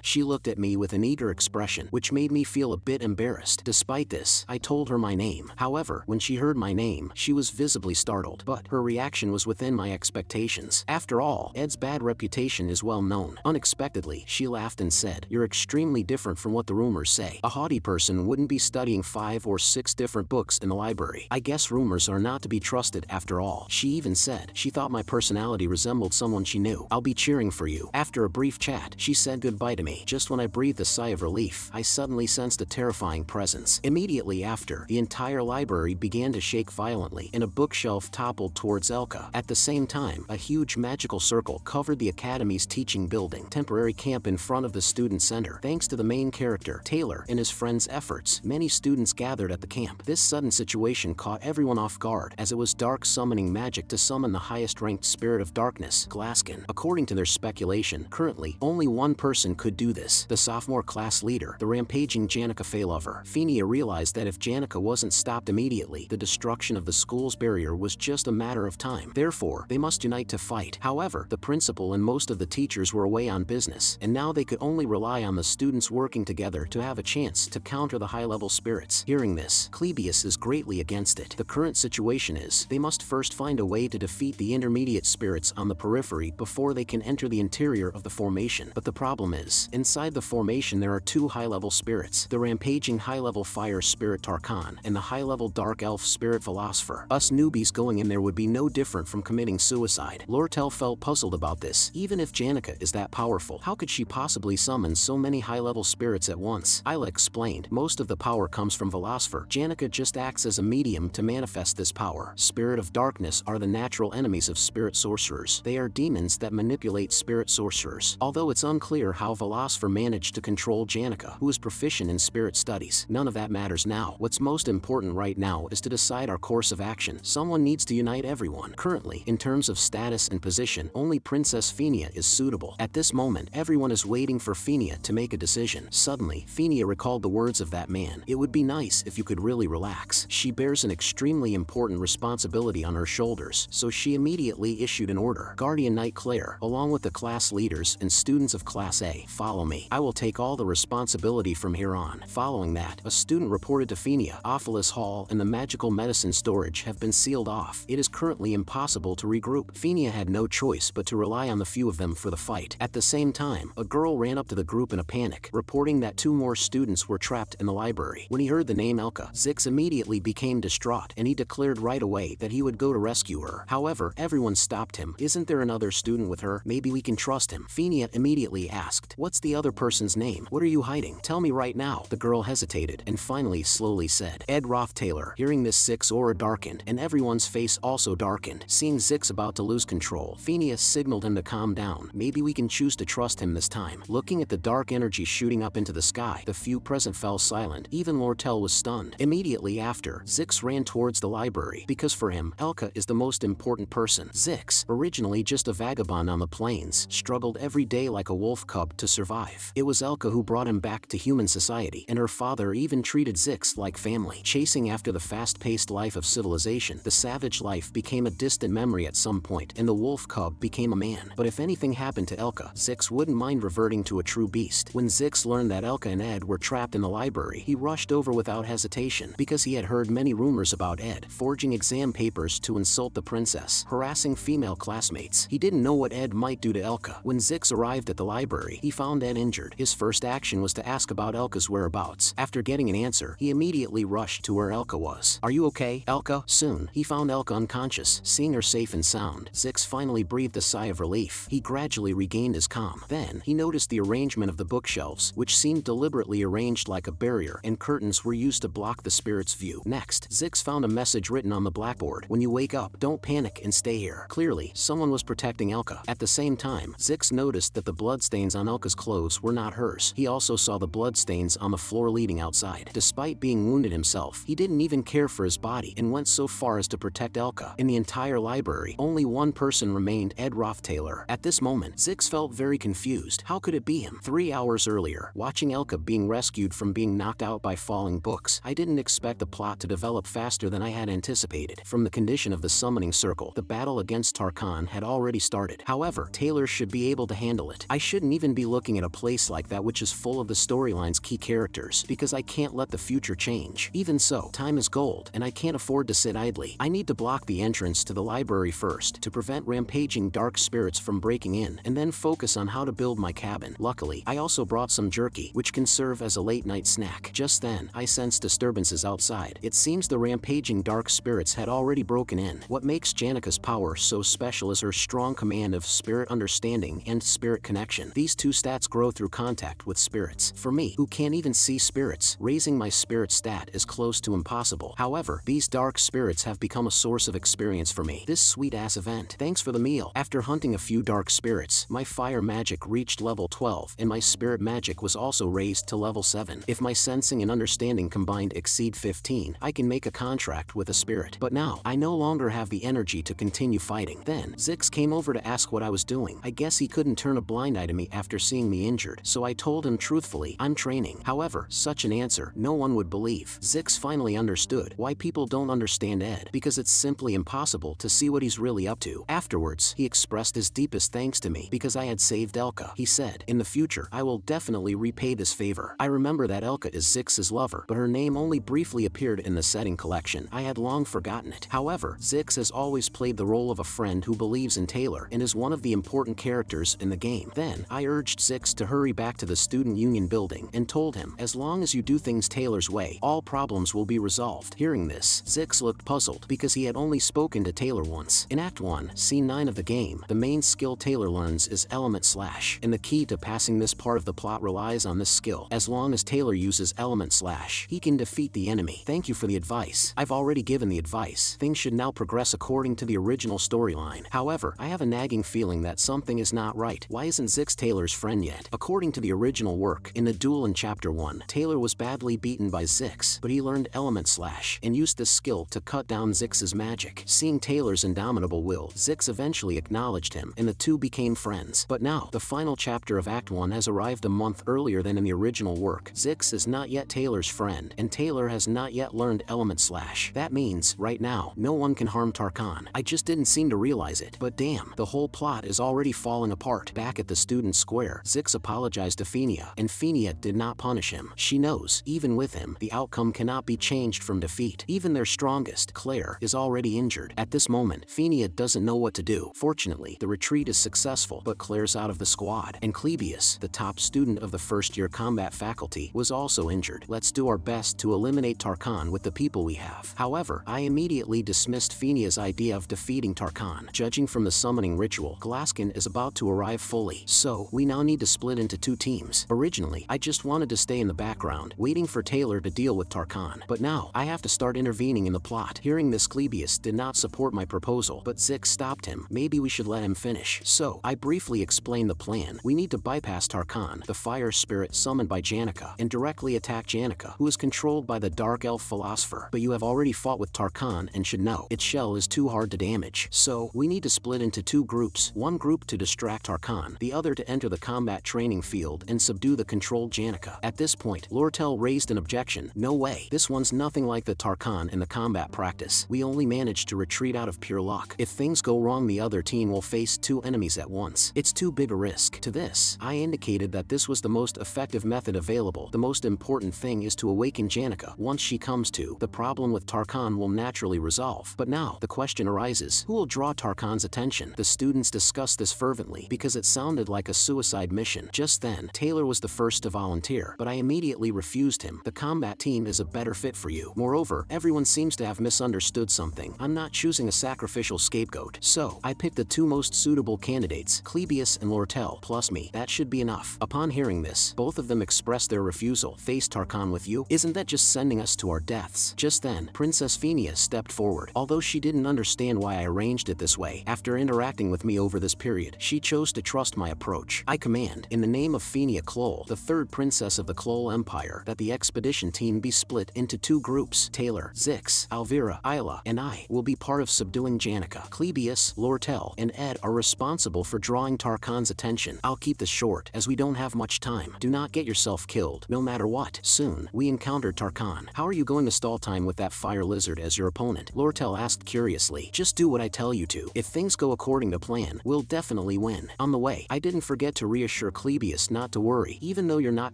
She looked at me with an eager expression, which made me feel a bit embarrassed. Despite this, I told her my name. However, when she heard my name, she was visibly startled, but her reaction was within my expectations. After all, Ed's bad reputation is well known. Unexpectedly, she laughed and said, "You're extremely different from what the rumors say. A haughty person wouldn't be studying 5 or 6 different books in the library. I guess rumors are not to be trusted after all." She even said she thought my personality resembled someone she knew. "I'll be cheering for you." After a brief chat, she said goodbye to me. Just when I breathed a sigh of relief, I suddenly sensed a terrifying presence. Immediately after, the entire library began to shake violently, and a bookshelf toppled towards Elka. At the same time, a huge magical circle covered the academy's teaching building. Temporary camp in front of the student center. Thanks to the main character, Taylor, and his friends' efforts, many students gathered at the camp. This sudden situation caught everyone off guard, as it was Dark summoning magic to summon the highest-ranked spirit of darkness, Glaskin. According to their speculation, currently, only one person could do this, the sophomore class leader, the rampaging Janica Faylover. Phenia realized that if Janica wasn't stopped immediately, the destruction of the school's barrier was just a matter of time. Therefore, they must unite to fight. However, the principal and most of the teachers were away on business, and now they could only rely on the students working together to have a chance to counter the high-level spirits. Hearing this, Clebius is greatly against it. The current situation is, they must first find a way to defeat the intermediate spirits on the periphery before they can enter the interior of the formation. But the problem is, inside the formation there are 2 high-level spirits, the rampaging high-level fire spirit Tarkan, and the high-level dark elf spirit Philosopher. Us newbies going in there would be no different from committing suicide. Lortell felt puzzled about this. Even if Janica is that powerful, how could she possibly summon so many high-level spirits at once? Ila explained, most of the power comes from Philosopher. Janica just acts as a medium to manifest this power. Spirit of darkness are the natural enemies of spirit sorcerers. They are demons that manipulate spirit sorcerers. Although it's unclear how Philosopher managed to control Janica, who is proficient in spirit studies, none of that matters now. What's most important right now is to decide our course of action. Someone needs to unite everyone. Currently, in terms of status and position, only Princess Phenia is suitable. At this moment, everyone is waiting for Phenia to make a decision. Suddenly, Phenia recalled the words of that man. "It would be nice if you could really relax." She bears an extremely important responsibility on her shoulders, so she immediately issued an order. "Guardian Knight Claire, along with the class leaders and students of Class A, follow me. I will take all the responsibility from here on." Following that, a student reported to Phenia, Ophelis Hall and the magical medicine storage have been sealed off. It is currently impossible to regroup. Phenia had no choice but to rely on the few of them for the fight. At the same time, a girl ran up to the group in a panic, reporting that 2 more students were trapped in the library. When he heard the name Elka, Zix immediately became distraught, and he declared right away that he would go to rescue her. However, everyone stopped him. "Isn't there another student with her? Maybe we can trust him." Phenia immediately asked, "What's the other person's name? What are you hiding? Tell me right now." The girl hesitated, and finally slowly said, "Ed Taylor." Hearing this, Zix's aura darkened, and everyone's face also darkened. Seeing Zix about to lose control, Phenia signaled him to calm down. "Maybe we can choose to trust him this time." Looking at the dark energy shooting up into the sky, the few present fell silent. Even Lortell was stunned. Immediately after, Zix ran towards the library, because for him, Elka is the most important person. Zix, originally just a vagabond on the plains, struggled every day like a wolf cub to survive. It was Elka who brought him back to human society, and her father even treated Zix like family. Chasing after the fast-paced life of civilization, the savage life became a distant memory at some point, and the wolf cub became a man. But if anything happened to Elka, Zix wouldn't mind reverting to a true beast. When Zix learned that Elka and Ed were trapped in the library, he rushed over without hesitation, because he had heard many rumors about Ed, forging exam papers to insult the princess, harassing female classmates. He didn't know what Ed might do to Elka. When Zix arrived at the library, he found Ed injured. His first action was to ask about Elka's whereabouts. After getting an answer, he immediately rushed to where Elka was. "Are you okay, Elka?" "Soon." Soon, he found Elka unconscious. Seeing her safe and sound, Zix finally breathed a sigh of relief. He gradually regained his calm. Then, he noticed the arrangement of the bookshelves, which seemed deliberately arranged like a barrier, and curtains were used to block the spirit's view. Next, Zix found a message written on the blackboard. When you wake up, don't panic and stay here. Clearly, someone was protecting Elka. At the same time, Zix noticed that the bloodstains on Elka's clothes were not hers. He also saw the bloodstains on the floor leading outside. Despite being wounded himself, he didn't even care for his body and went so far as to protect Elka. In the entire library, only one person remained, Taylor. At this moment, Zix felt very confused. How could it be him? 3 hours earlier, watching Elka being rescued from being knocked out by falling books, I didn't expect the plot to develop faster than I had anticipated. From the condition of the summoning circle, the battle against Taran had already started. However, Taylor should be able to handle it. I shouldn't even be looking at a place like that which is full of the storyline's key characters, because I can't let the future change. Even so, time is gold, and I can't afford to sit idly. I need to block the entrance to the library first, to prevent rampaging dark spirits from breaking in, and then focus on how to build my cabin. Luckily, I also brought some jerky, which can serve as a late-night snack. Just then, I sensed disturbances outside. It seems the rampaging dark spirits had already broken in. What makes Janica's power so special is her strong command of spirit understanding and spirit connection. These two stats grow through contact with spirits. For me, who can't even see spirits, raising my spirit stat is close to impossible. However, these dark spirits have become a source of experience for me. This sweet-ass event. Thanks for the meal. After hunting a few dark spirits, my fire magic reached level 12, and my spirit magic was also raised to level 7. If my sensing and understanding combined exceed 15, I can make a contract with a spirit. But now, I no longer have the energy to continue fighting. Then, Zix came over to ask what I was doing. I guess he couldn't turn a blind eye to me after seeing me injured, so I told him truthfully, I'm training. However, such an answer, no one would believe. Zix finally understood why people don't understand Ed, because it's simply impossible to see what he's really up to. Afterwards, he expressed his deepest thanks to me because I had saved Elka. He said, in the future, I will definitely repay this favor. I remember that Elka is Zix's lover, but her name only briefly appeared in the setting collection. I had long forgotten it. However, Zix has always played the role of a friend who believes in Taylor and is one of the important characters in the game. Then, I urged Zix to hurry back to the student union building and told him, as long as you do things Taylor's way, all problems will be resolved. Hearing this, Zix looked puzzled because he had only spoken to Taylor once. In Act 1, Scene 9 of the game, the main skill Taylor learns is Element Slash, and the key to passing this part of the plot relies on this skill. As long as Taylor uses Element Slash, he can defeat the enemy. Thank you for the advice. I've already given the advice. Things should now progress according to the original storyline. However, I have a nagging feeling that something is not right. Why isn't Zix Taylor's friend yet? According to the original work, in the duel in Chapter 1, Taylor was badly beaten by Zix, but he learned Element Slash and used this skill to cut down Zix's magic. Seeing Taylor's indomitable will, Zix eventually acknowledged him, and the two became friends. But now, the final chapter of Act 1 has arrived a month earlier than in the original work. Zix is not yet Taylor's friend, and Taylor has not yet learned Element Slash. That means, right now, no one can harm Taran. I just didn't seem to realize it, but damn, the whole plot is already falling apart. Back at the student square, Zix apologized to Phenia, and Phenia did not punish him. She knows, even with him, the outcome cannot be changed from defeat. Even their strongest, Claire, is already injured. At this moment, Phenia doesn't know what to do. Fortunately, the retreat is successful, but Claire's out of the squad, and Clebius, the top student of the first-year combat faculty, was also injured. Let's do our best to eliminate Taran with the people we have. However, I immediately dismissed Phenia's idea of defeating Taran. Judging from the summoning ritual, Glaskin is about to arrive fully, so we now need to split into two teams. Originally, I just wanted to stay in the background, waiting for Taylor to deal with Taran, but now, I have to start intervening in the plot. Hearing this, Clebius did not support my proposal, but Zix stopped him. Maybe we should let him finish. So, I briefly explained the plan. We need to bypass Taran, the fire spirit summoned by Janica, and directly attack Janica, who is controlled by the dark elf philosopher. But you have already fought with Taran and should know, its shell is too hard to damage. So, we need to split into two groups. One group to distract Taran, the other to enter the combat training field and subdue the controlled Janica. At this point, Lortell raised an objection. No way. This one's nothing like the Taran in the combat practice. We only managed to retreat out of pure luck. If things go wrong, the other team will face two enemies at once. It's too big a risk. To this, I indicated that this was the most effective method available. The most important thing is to awaken Janica. Once she comes to, the problem with Taran will naturally resolve. But now, the question arises, who will draw Taran's attention? The students discussed this fervently because it sounded like a suicide mission. Just then, Taylor was the first to volunteer, but I immediately refused him. The combat team is a better fit for you. Moreover, everyone seems to have misunderstood misunderstood something. I'm not choosing a sacrificial scapegoat. So, I picked the two most suitable candidates, Clebius and Lortell, plus me. That should be enough. Upon hearing this, both of them expressed their refusal. Face Tarkan with you? Isn't that just sending us to our deaths? Just then, Princess Phenia stepped forward. Although she didn't understand why I arranged it this way, after interacting with me over this period, she chose to trust my approach. I command, in the name of Phenia Klol, the third princess of the Klol Empire, that the expedition team be split into two groups. Taylor, Zix, Alvira, Ela, and I will be part of subduing Janica. Clebius, Lortell, and Ed are responsible for drawing Tarkan's attention. I'll keep this short, as we don't have much time. Do not get yourself killed, no matter what. Soon, we encountered Tarkan. How are you going to stall time with that fire lizard as your opponent? Lortell asked curiously. Just do what I tell you to. If things go according to plan, we'll definitely win. On the way, I didn't forget to reassure Clebius not to worry. Even though you're not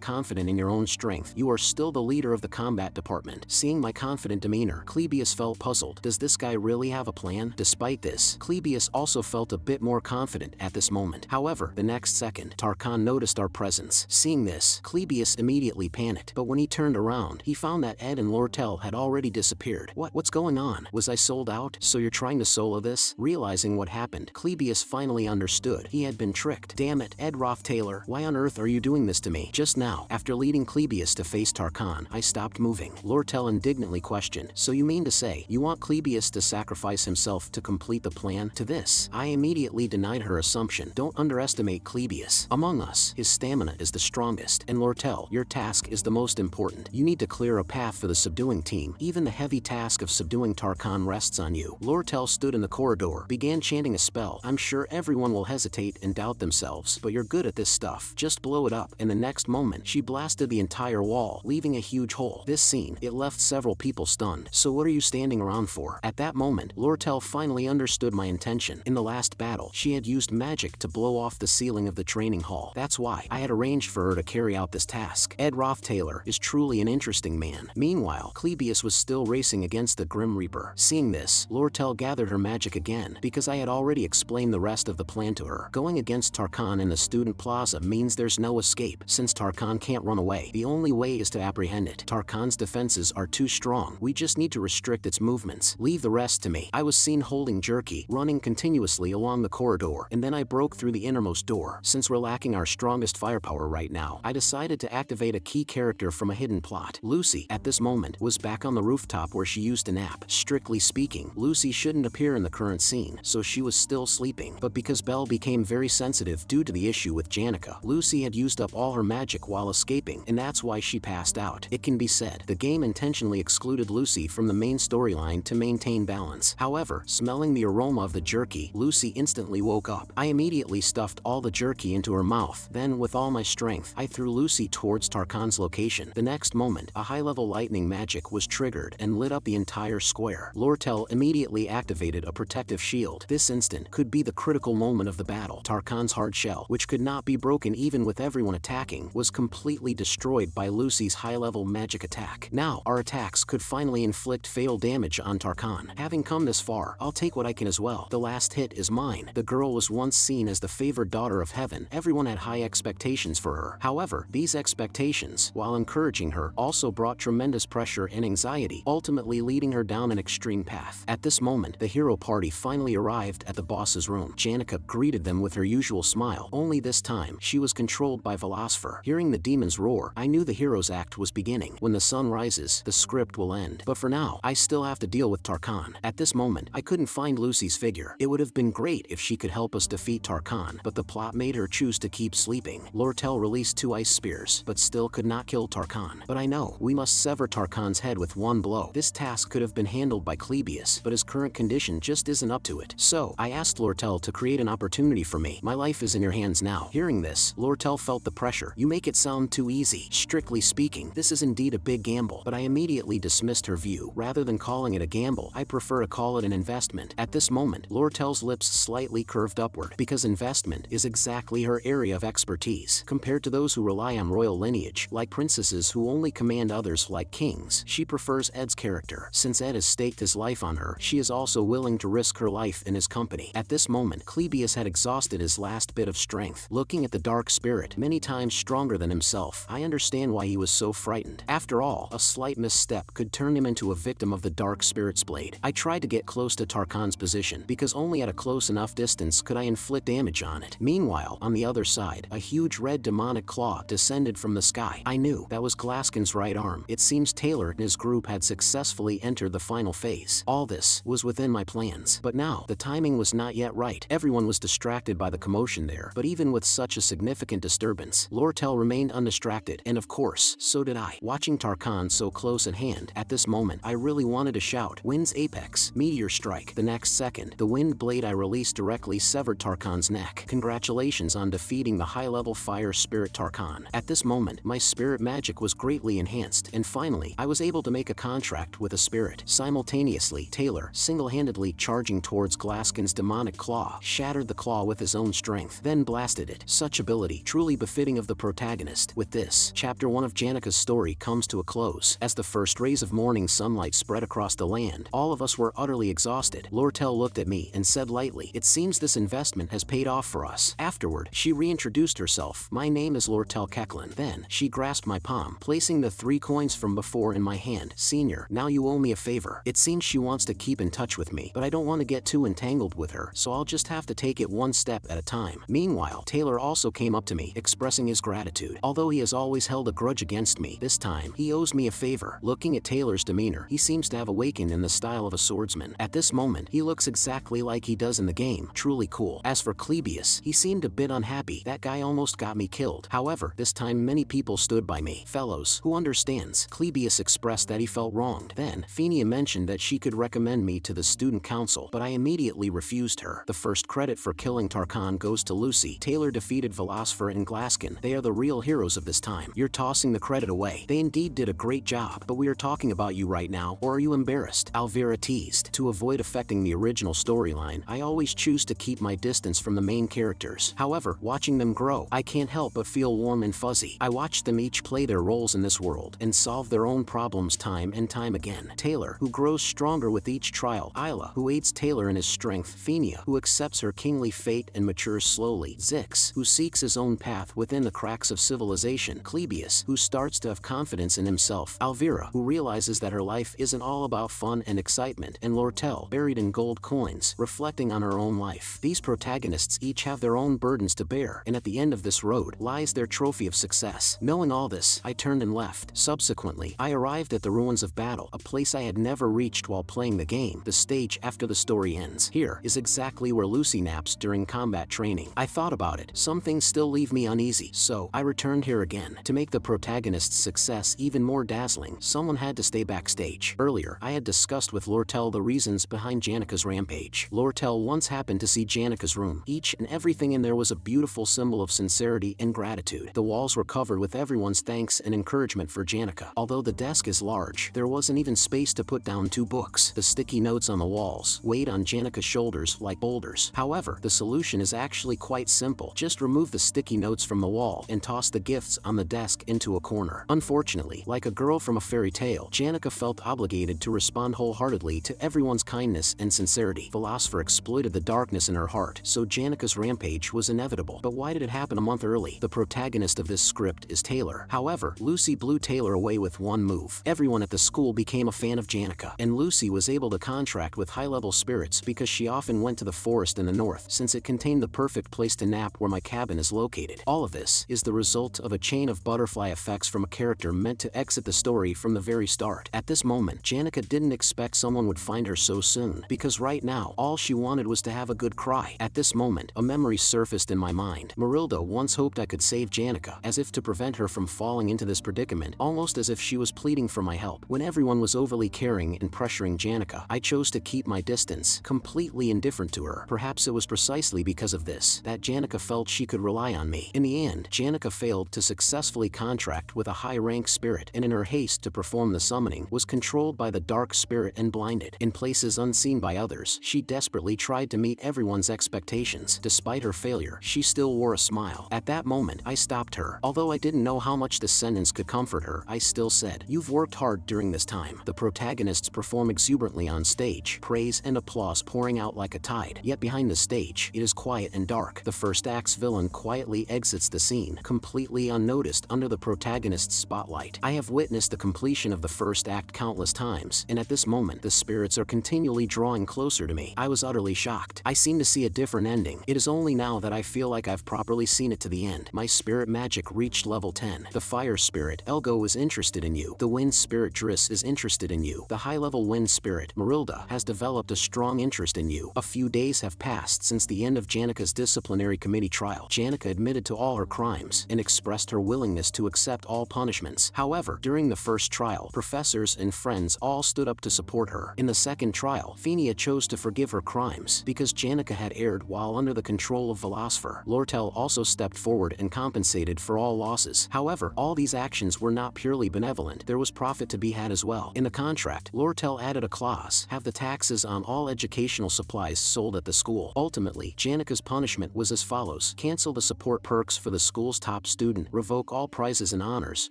confident in your own strength, you are still the leader of the combat department. Seeing my confident demeanor, Clebius felt puzzled. Does this guy really have a plan? Despite this, Clebius also felt a bit more confident at this moment. However, the next second, Tarkan noticed our presence. Seeing this, Clebius immediately panicked, but when he turned around, he found that Ed and Lortell had already disappeared. What's going on? Was I sold out? So you're trying to solo this? Realizing what happened, Clebius finally understood. He had been tricked. Damn it, Ed Taylor, why on earth are you doing this to me? Just now, after leading Clebius to face Tarkan, I stopped moving. Lortell indignantly questioned, so you mean to say, you want Clebius to sacrifice himself to complete the plan? To this, I immediately denied her assumption. Don't underestimate Clebius. Among us, his stamina is the strongest, and Lortell, your task is the most important. You need to clear a path for the subduing team. Even the heavy task of subduing Tarkan rests on you. Lortell stood in the corridor, began chanting a spell. I'm sure everyone will hesitate and doubt themselves, but you're good at this stuff. Just blow it up. In the next moment, she blasted the entire wall, leaving a huge hole. This scene, it left several people stunned. So what are you standing around for? At that moment, Lortell finally understood my intention. In the last battle, she had used magic to blow off the ceiling of the training hall. That's why I had arranged for her to carry out this task. Ed Taylor is truly an interesting man. Meanwhile, Clebius was still racing against the Grim Reaper. Seeing this, Lortell gathered her magic again, because I had already explained the rest of the plan to her. Going against Tarkan in the student plaza means there's no escape. Since Tarkan can't run away, the only way is to apprehend it. Tarkan's defenses are too strong. We just need to restrict its movements. Leave the rest to me. I was seen holding Jerky, running continuously along the corridor, and then I broke through the innermost door. Since we're lacking our strongest firepower right now, I decided to activate a key character from a hidden plot. Lucy, at this moment, was back on the rooftop where she used to nap. Strictly speaking, Lucy shouldn't appear in the current scene, so she was still sleeping. But because Belle became very sensitive due to the issue with Janica, Lucy had used up all her magic while escaping, and that's why she passed out. It can be said, the game intentionally excluded Lucy from the main storyline to maintain balance. However, smelling the aroma of the jerky, Lucy instantly woke up. I immediately stuffed all the jerky into her mouth. Then, with all my strength, I threw Lucy towards Tarkan's location. The next moment, a high-level lightning magic was triggered and lit up the entire square. Lortell immediately activated a protective shield. This instant could be the critical moment of the battle. Tarkan's hard shell, which could not be broken even with everyone attacking, was completely destroyed by Lucy's high-level magic attack. Now, our attacks could finally inflict fatal damage on Tarkan. Having come this far, I'll take what I can as well. The last hit is mine. The girl was once seen as the favored daughter of heaven. Everyone had high expectations for her. However, these expectations, while encouraging her, also brought tremendous pressure and anxiety, ultimately leading her down an extreme path. At this moment, the hero party finally arrived at the boss's room. Janica greeted them with her usual smile, only this time, she was controlled by Philosopher. Hearing the demons roar, I knew the hero's act was beginning. When the sun rises, the script will end. But for now, I still have to deal with Tarkan. At this moment, I couldn't find Lucy's figure. It would have been great if she could help us defeat Tarkan, but the plot made her choose to keep sleeping. Lortell released 2 ice spears, but still could not kill Tarkan. But I know, we must sever Tarkan's head with one blow. This task could have been handled by Clebius, but his current condition just isn't up to it. So, I asked Lortell to create an opportunity for me. My life is in your hands now. Hearing this, Lortell felt the pressure. You make it sound too easy. Strictly speaking, this is indeed a big gamble, but I immediately dismissed her view. Rather than calling it a gamble, I prefer to call it an investment. At this moment, Lortell's lips slightly curved upward, because investment is exactly her area of expertise. Compared to those who rely on royal lineage, like princesses who only command others like kings, she prefers Ed's character. Since Ed has staked his life on her, she is also willing to risk her life in his company. At this moment, Clebius had exhausted his last bit of strength. Looking at the dark spirit, many times stronger than himself, I understand why he was so frightened. After all, a slight misstep could turn him into a victim of the dark spirit's blade. I tried to get close to Tarkan's position because only at a close enough distance could I inflict damage on it. Meanwhile, on the other side, a huge red demonic claw descended from the sky. I knew that was Glaskin's right arm. It seems Taylor and his group had successfully entered the final phase. All this was within my plans. But now, the timing was not yet right. Everyone was distracted by the commotion there, but even with such a significant disturbance, Lortell remained undistracted, and of course, so did I. Watching Tarkan so close at hand, at this moment, I really wanted to shout, "Wind's apex, meteor strike." The next second, the wind blade I released directly severed Tarkan's neck. Congratulations on defeating the high-level fire spirit Tarkan. At this moment, my spirit magic was greatly enhanced, and finally, I was able to make a contract with a spirit. Simultaneously, Taylor, single-handedly charging towards Glaskin's demonic claw, shattered the claw with his own strength, then blasted it. Such ability, truly befitting of the protagonist. With this, Chapter 1 of Janica's story comes to a close. As the first rays of morning sunlight spread across the land, all of us were utterly exhausted. Lortell looked at me and said lightly, "It seems this investment has paid off for us." Afterward, she reintroduced herself. "My name is Lortell Kecklin." Then, she grasped my palm, placing the 3 coins from before in my hand. "Senior, now you owe me a favor." It seems she wants to keep in touch with me, but I don't want to get too entangled with her, so I'll just have to take it one step at a time. Meanwhile, Taylor also came up to me, expressing his gratitude. Although he has always held a grudge against me, this time, he owes me a favor. Looking at Taylor's demeanor, he seems to have awakened in the style of a swordsman. At this moment, he looks exactly like he does in the game. Truly cool. As for Clebius, he seemed a bit unhappy. That guy almost got me killed. However, this time many people stood by me. "Fellows, who understands?" Clebius expressed that he felt wronged. Then, Phenia mentioned that she could recommend me to the student council, but I immediately refused her. The first credit for killing Tarkan goes to Lucy. Taylor defeated Philosopher and Glaskin. They are the real heroes of this time. You're tossing the credit away. They indeed did a great job, but we are talking about you right now, or are you embarrassed? Alvira teased. To avoid affecting the original storyline, I always choose to keep my distance from the main characters. However, watching them grow, I can't help but feel warm and fuzzy. I watched them each play their roles in this world and solve their own problems time and time again. Taylor, who grows stronger with each trial. Ela, who aids Taylor in his strength. Phenia, who accepts her kingly fate and matures slowly. Zix, who seeks his own path within the cracks of civilization. Clebius, who starts to have confidence in himself. Alvira, who realizes that her life isn't all about fun and excitement. And Lortell, buried in gold coins, reflecting on her own life. These protagonists each have their own burdens to bear, and at the end of this road lies their trophy of success. Knowing all this, I turned and left. Subsequently, I arrived at the ruins of battle, a place I had never reached while playing the game. The stage after the story ends. Here is exactly where Lucy naps during combat training. I thought about it. Some things still leave me uneasy, so I returned here again. To make the protagonist's success even more dazzling, someone had to stay backstage. Earlier, I had discussed with Lortell the reasons behind Janica's rampage. Lortell once happened to see Janica's room. Each and everything in there was a beautiful symbol of sincerity and gratitude. The walls were covered with everyone's thanks and encouragement for Janica. Although the desk is large, there wasn't even space to put down 2 books. The sticky notes on the walls weighed on Janica's shoulders like boulders. However, the solution is actually quite simple. Just remove the sticky notes from the wall and toss the gifts on the desk into a corner. Unfortunately, like a girl from a fairy tale, Janica felt obligated to respond wholeheartedly to everyone's kindness and sincerity. Philosopher exploited the darkness in her heart, so Janica's rampage was inevitable. But why did it happen a month early? The protagonist of this script is Taylor. However, Lucy blew Taylor away with one move. Everyone at the school became a fan of Janica, and Lucy was able to contract with high-level spirits because she often went to the forest in the north, since it contained the perfect place to nap where my cabin is located. All of this is the result of a chain of butterfly effects from a character meant to exit the story from the very start. At this moment, Janica didn't expect someone would find her so soon, because right now, all she wanted was to have a good cry. At this moment, a memory surfaced in my mind. Marilda once hoped I could save Janica, as if to prevent her from falling into this predicament, almost as if she was pleading for my help. When everyone was overly caring and pressuring Janica, I chose to keep my distance, completely indifferent to her. Perhaps it was precisely because of this that Janica felt she could rely on me. In the end, Janica failed to successfully contract with a high-rank spirit, and in her haste to perform the summoning, was controlled by the dark spirit and blinded. In places unseen by others, she desperately tried to meet everyone's expectations. Despite her failure, she still wore a smile. At that moment, I stopped her. Although I didn't know how much this sentence could comfort her, I still said, "You've worked hard during this time." The protagonists perform exuberantly on stage, praise and applause pouring out like a tide. Yet behind the stage, it is quiet and dark. The first act's villain quietly exits the scene, completely unnoticed under the protagonist's spotlight. I have witnessed the completion of the first act countless times, crimes, and at this moment the spirits are continually drawing closer to me. I was utterly shocked. I seem to see a different ending. It is only now that I feel like I've properly seen it to the end. My spirit magic reached level 10. The fire spirit, Elgo, is interested in you. The wind spirit, Driss, is interested in you. The high-level wind spirit, Marilda, has developed a strong interest in you. A few days have passed since the end of Janica's disciplinary committee trial. Janica admitted to all her crimes and expressed her willingness to accept all punishments. However, during the first trial, professors and friends all stood up to support her. In the second trial, Phenia chose to forgive her crimes because Janica had erred while under the control of Philosopher. Lortell also stepped forward and compensated for all losses. However, all these actions were not purely benevolent. There was profit to be had as well. In the contract, Lortell added a clause: have the taxes on all educational supplies sold at the school. Ultimately, Janica's punishment was as follows: cancel the support perks for the school's top student, revoke all prizes and honors,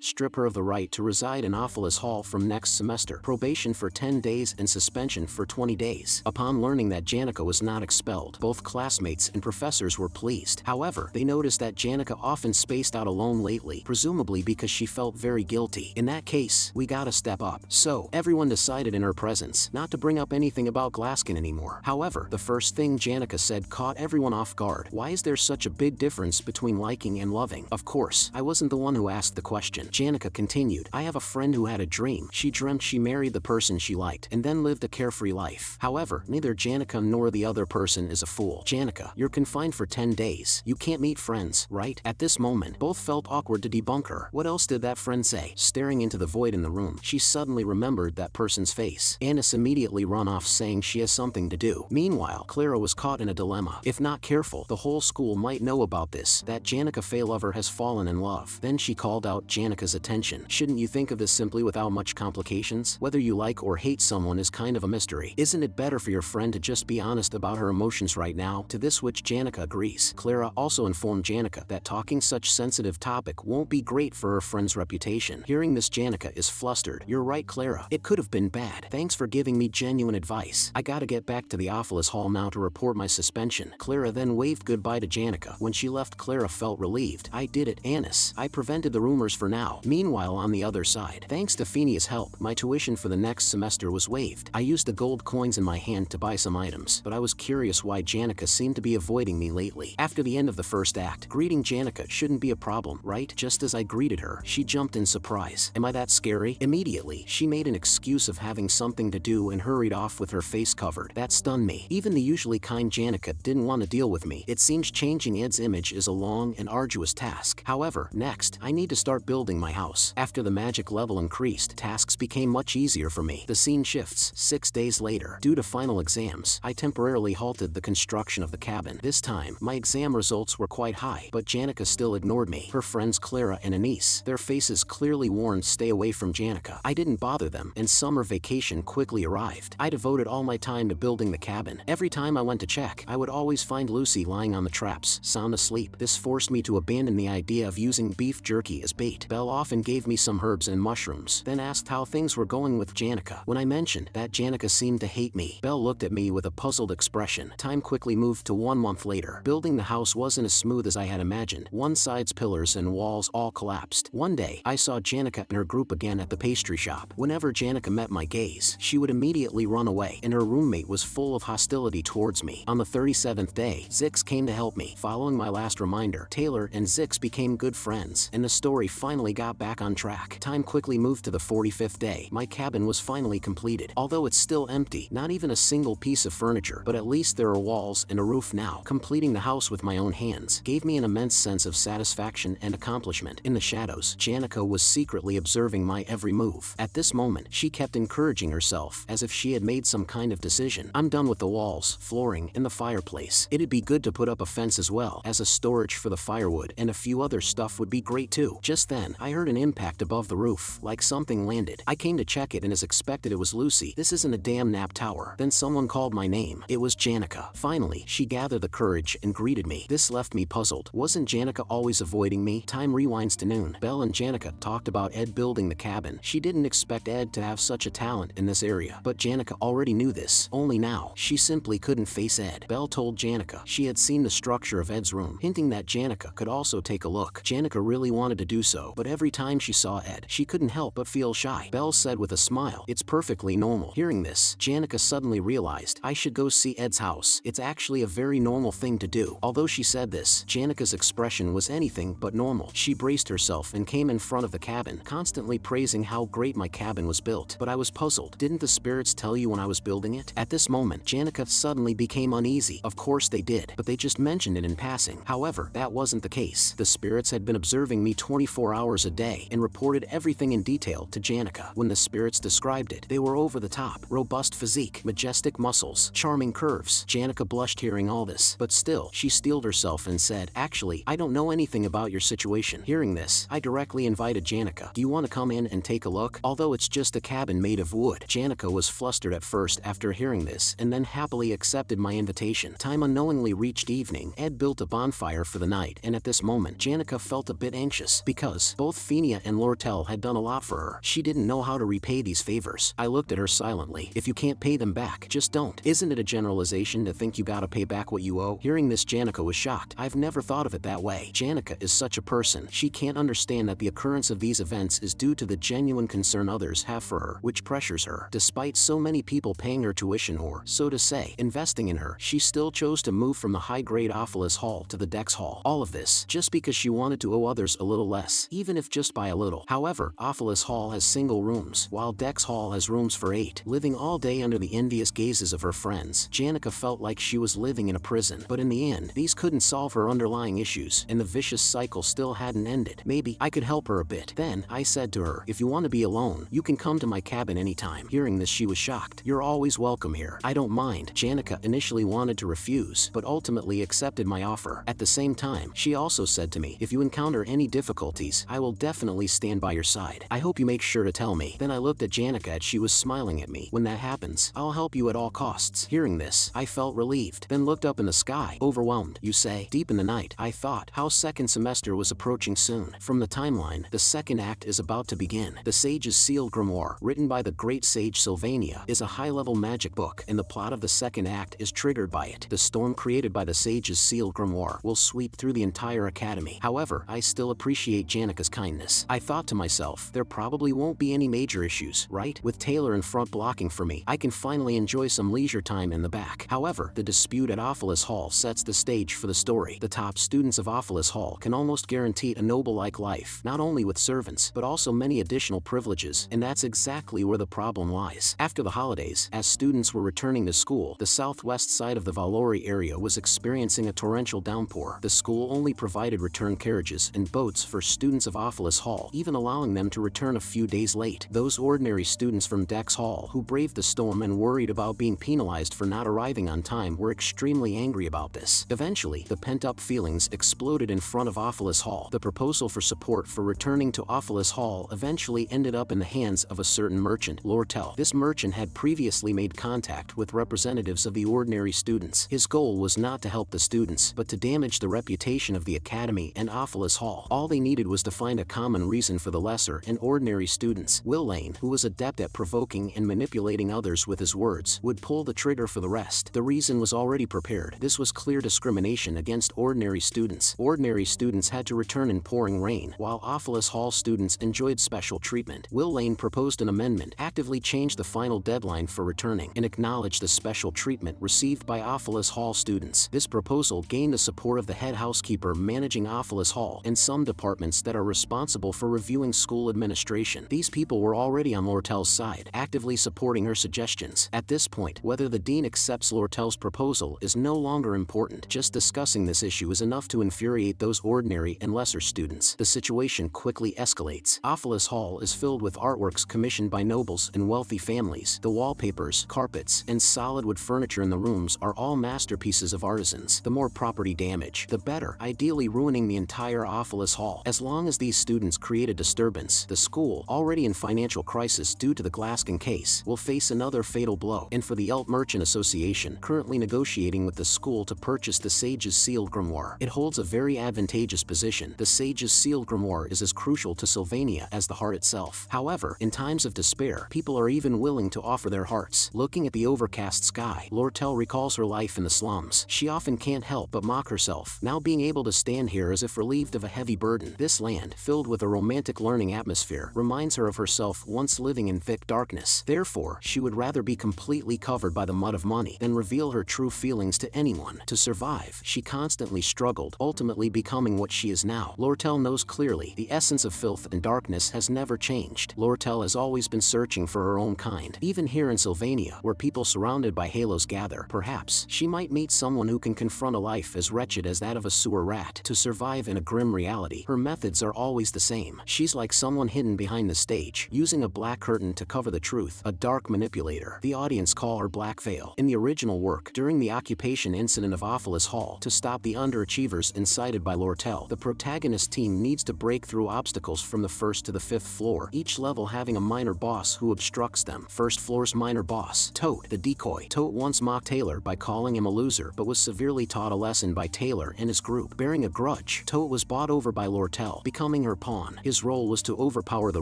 strip her of the right to reside in Aalis Hall from next semester, probation for 10 days and suspension for 20 days. Upon learning that Janica was not expelled, both classmates and professors were pleased. However, they noticed that Janica often spaced out alone lately, presumably because she felt very guilty. In that case, we gotta step up. So, everyone decided in her presence not to bring up anything about Glaskin anymore. However, the first thing Janica said caught everyone off guard. Why is there such a big difference between liking and loving? Of course, I wasn't the one who asked the question. Janica continued, I have a friend who had a dream. She dreamt she married the person she liked and then lived a carefree life. However, neither Janica nor the other person is a fool. Janica, you're confined for 10 days. You can't meet friends, right? At this moment, both felt awkward to debunk her. What else did that friend say? Staring into the void in the room, she suddenly remembered that person's face. Aalis immediately ran off saying she has something to do. Meanwhile, Clara was caught in a dilemma. If not careful, the whole school might know about this, that Janica Faylover has fallen in love. Then she called out Janica's attention. Shouldn't you think of this simply without much complications? Whether you like or hate someone is kind of a mystery. Isn't it better for your friend to just be honest about her emotions right now? To this which Janica agrees. Clara also informed Janica that talking such sensitive topic won't be great for her friend's reputation. Hearing this, Janica is flustered. You're right, Clara. It could have been bad. Thanks for giving me genuine advice. I gotta get back to the Aalis Hall now to report my suspension. Clara then waved goodbye to Janica. When she left, Clara felt relieved. I did it, Aalis. I prevented the rumors for now. Meanwhile, on the other side, thanks to Phenia's help, my tuition for the next semester was waived. I used the gold coins in my hand to buy some items, but I was curious why Janica seemed to be avoiding me lately. After the end of the first act, greeting Janica shouldn't be a problem, right? Just as I greeted her, she jumped in surprise. Am I that scary? Immediately, she made an excuse of having something to do and hurried off with her face covered. That stunned me. Even the usually kind Janica didn't want to deal with me. It seems changing Ed's image is a long and arduous task. However, next, I need to start building my house. After the magic level increased, tasks became much easier for me. The scene shifts. 6 days later, due to final exams, I temporarily halted the construction of the cabin. This time, my exam results were quite high, but Janica still ignored me. Her friends Clara and Anise, their faces clearly warned stay away from Janica. I didn't bother them, and summer vacation quickly arrived. I devoted all my time to building the cabin. Every time I went to check, I would always find Lucy lying on the traps, sound asleep. This forced me to abandon the idea of using beef jerky as bait. Belle often gave me some herbs and mushrooms, then asked how things were going with Janica. When I mentioned that Janica seemed to hate me, Belle looked at me with a puzzled expression. Time quickly moved to 1 month later. Building the house wasn't as smooth as I had imagined. One side's pillars and walls all collapsed. One day, I saw Janica and her group again at the pastry shop. Whenever Janica met my gaze, she would immediately run away, and her roommate was full of hostility towards me. On the 37th day, Zix came to help me. Following my last reminder, Taylor and Zix became good friends, and the story finally got back on track. Time quickly moved to the 45th day. My cabin was finally completed. Although it's still empty, not even a single piece of furniture, but at least there are walls and a roof now. Completing the house with my own hands gave me an immense sense of satisfaction and accomplishment. In the shadows, Janica was secretly observing my every move. At this moment, she kept encouraging herself, as if she had made some kind of decision. I'm done with the walls, flooring, and the fireplace. It'd be good to put up a fence as well, as a storage for the firewood, and a few other stuff would be great too. Just then, I heard an impact above the roof, like something landed. I came to check it, and as expected, it was Lucy. This isn't a damn nap tower. Then someone called my name. It was Janica. Finally, she gathered the courage and greeted me. This left me puzzled. Wasn't Janica always avoiding me? Time rewinds to noon. Belle and Janica talked about Ed building the cabin. She didn't expect Ed to have such a talent in this area, but Janica already knew this. Only now, she simply couldn't face Ed. Belle told Janica she had seen the structure of Ed's room, hinting that Janica could also take a look. Janica really wanted to do so, but every time she saw Ed, she couldn't help but feel shy. Belle said with a smile, smile. It's perfectly normal. Hearing this, Janica suddenly realized I should go see Ed's house. It's actually a very normal thing to do. Although she said this, Janica's expression was anything but normal. She braced herself and came in front of the cabin, constantly praising how great my cabin was built. But I was puzzled. Didn't the spirits tell you when I was building it? At this moment, Janica suddenly became uneasy. Of course they did, but they just mentioned it in passing. However, that wasn't the case. The spirits had been observing me 24 hours a day and reported everything in detail to Janica. When the spirits described it, they were over the top. Robust physique, majestic muscles, charming curves. Janica blushed hearing all this, but still, she steeled herself and said, "Actually, I don't know anything about your situation." Hearing this, I directly invited Janica. "Do you want to come in and take a look? Although it's just a cabin made of wood." Janica was flustered at first after hearing this and then happily accepted my invitation. Time unknowingly reached evening. Ed built a bonfire for the night, and at this moment, Janica felt a bit anxious because both Phenia and Lortell had done a lot for her. She didn't know how to repay these favors. I looked at her silently. "If you can't pay them back, just don't. Isn't it a generalization to think you gotta pay back what you owe?" Hearing this, Janica was shocked. "I've never thought of it that way." Janica is such a person. She can't understand that the occurrence of these events is due to the genuine concern others have for her, which pressures her. Despite so many people paying her tuition or, so to say, investing in her, she still chose to move from the high-grade Aalis Hall to the Dex Hall. All of this, just because she wanted to owe others a little less, even if just by a little. However, Aalis Hall has single rooms, while Dex Hall has rooms for 8. Living all day under the envious gazes of her friends, Janica felt like she was living in a prison. But in the end, these couldn't solve her underlying issues, and the vicious cycle still hadn't ended. Maybe I could help her a bit. Then, I said to her, "If you want to be alone, you can come to my cabin anytime." Hearing this, she was shocked. "You're always welcome here." "I don't mind." Janica initially wanted to refuse, but ultimately accepted my offer. At the same time, she also said to me, "If you encounter any difficulties, I will definitely stand by your side. I hope you make sure to tell me." Then I looked at Janica and she was smiling at me. "When that happens, I'll help you at all costs." Hearing this, I felt relieved, then looked up in the sky. "Overwhelmed, you say?" Deep in the night, I thought how second semester was approaching soon. From the timeline, the second act is about to begin. The Sage's Sealed Grimoire, written by the great sage Sylvania, is a high-level magic book, and the plot of the second act is triggered by it. The storm created by the Sage's Sealed Grimoire will sweep through the entire academy. However, I still appreciate Janica's kindness. I thought to myself, there probably won't be any major issues, right? With Taylor in front blocking for me, I can finally enjoy some leisure time in the back. However, the dispute at Aalis Hall sets the stage for the story. The top students of Aalis Hall can almost guarantee a noble-like life, not only with servants, but also many additional privileges, and that's exactly where the problem lies. After the holidays, as students were returning to school, the southwest side of the Rivalry area was experiencing a torrential downpour. The school only provided return carriages and boats for students of Aalis Hall, even allowing them to return a few days late. Those ordinary students from Dex Hall who braved the storm and worried about being penalized for not arriving on time were extremely angry about this. Eventually, the pent-up feelings exploded in front of Aalis Hall. The proposal for support for returning to Aalis Hall eventually ended up in the hands of a certain merchant, Lortell. This merchant had previously made contact with representatives of the ordinary students. His goal was not to help the students, but to damage the reputation of the academy and Aalis Hall. All they needed was to find a common reason for the lesser and ordinary students. Will Lane, who was adept at provoking and manipulating others with his words, would pull the trigger for the rest. The reason was already prepared. This was clear discrimination against ordinary students. Ordinary students had to return in pouring rain, while Aalis Hall students enjoyed special treatment. Will Lane proposed an amendment, actively changed the final deadline for returning, and acknowledged the special treatment received by Aalis Hall students. This proposal gained the support of the head housekeeper managing Aalis Hall and some departments that are responsible for reviewing school administration. These people were already on Lortell's side, actively supporting her suggestions. At this point, whether the dean accepts Lortell's proposal is no longer important. Just discussing this issue is enough to infuriate those ordinary and lesser students. The situation quickly escalates. Aalis Hall is filled with artworks commissioned by nobles and wealthy families. The wallpapers, carpets, and solid wood furniture in the rooms are all masterpieces of artisans. The more property damage, the better, ideally ruining the entire Aalis Hall. As long as these students create a disturbance, the school, already in financial crisis due to the Glaskin case, will face another fatal blow. And for the Elt Merchant Association, currently negotiating with the school to purchase the Sage's Sealed Grimoire, it holds a very advantageous position. The Sage's Sealed Grimoire is as crucial to Sylvania as the heart itself. However, in times of despair, people are even willing to offer their hearts. Looking at the overcast sky, Lortell recalls her life in the slums. She often can't help but mock herself, now being able to stand here as if relieved of a heavy burden. This land, filled with a romantic learning atmosphere, reminds her of herself once living living in thick darkness. Therefore, she would rather be completely covered by the mud of money than reveal her true feelings to anyone. To survive, she constantly struggled, ultimately becoming what she is now. Lortell knows clearly the essence of filth and darkness has never changed. Lortell has always been searching for her own kind. Even here in Sylvania, where people surrounded by halos gather, perhaps she might meet someone who can confront a life as wretched as that of a sewer rat. To survive in a grim reality, her methods are always the same. She's like someone hidden behind the stage, using a black curtain to cover the truth, a dark manipulator. The audience call her Black Veil. In the original work, during the occupation incident of Aalis Hall, to stop the underachievers incited by Lortell, the protagonist team needs to break through obstacles from the 1st to the 5th floor, each level having a minor boss who obstructs them. First floor's minor boss, Tote, the decoy. Tote once mocked Taylor by calling him a loser, but was severely taught a lesson by Taylor and his group. Bearing a grudge, Tote was bought over by Lortell, becoming her pawn. His role was to overpower the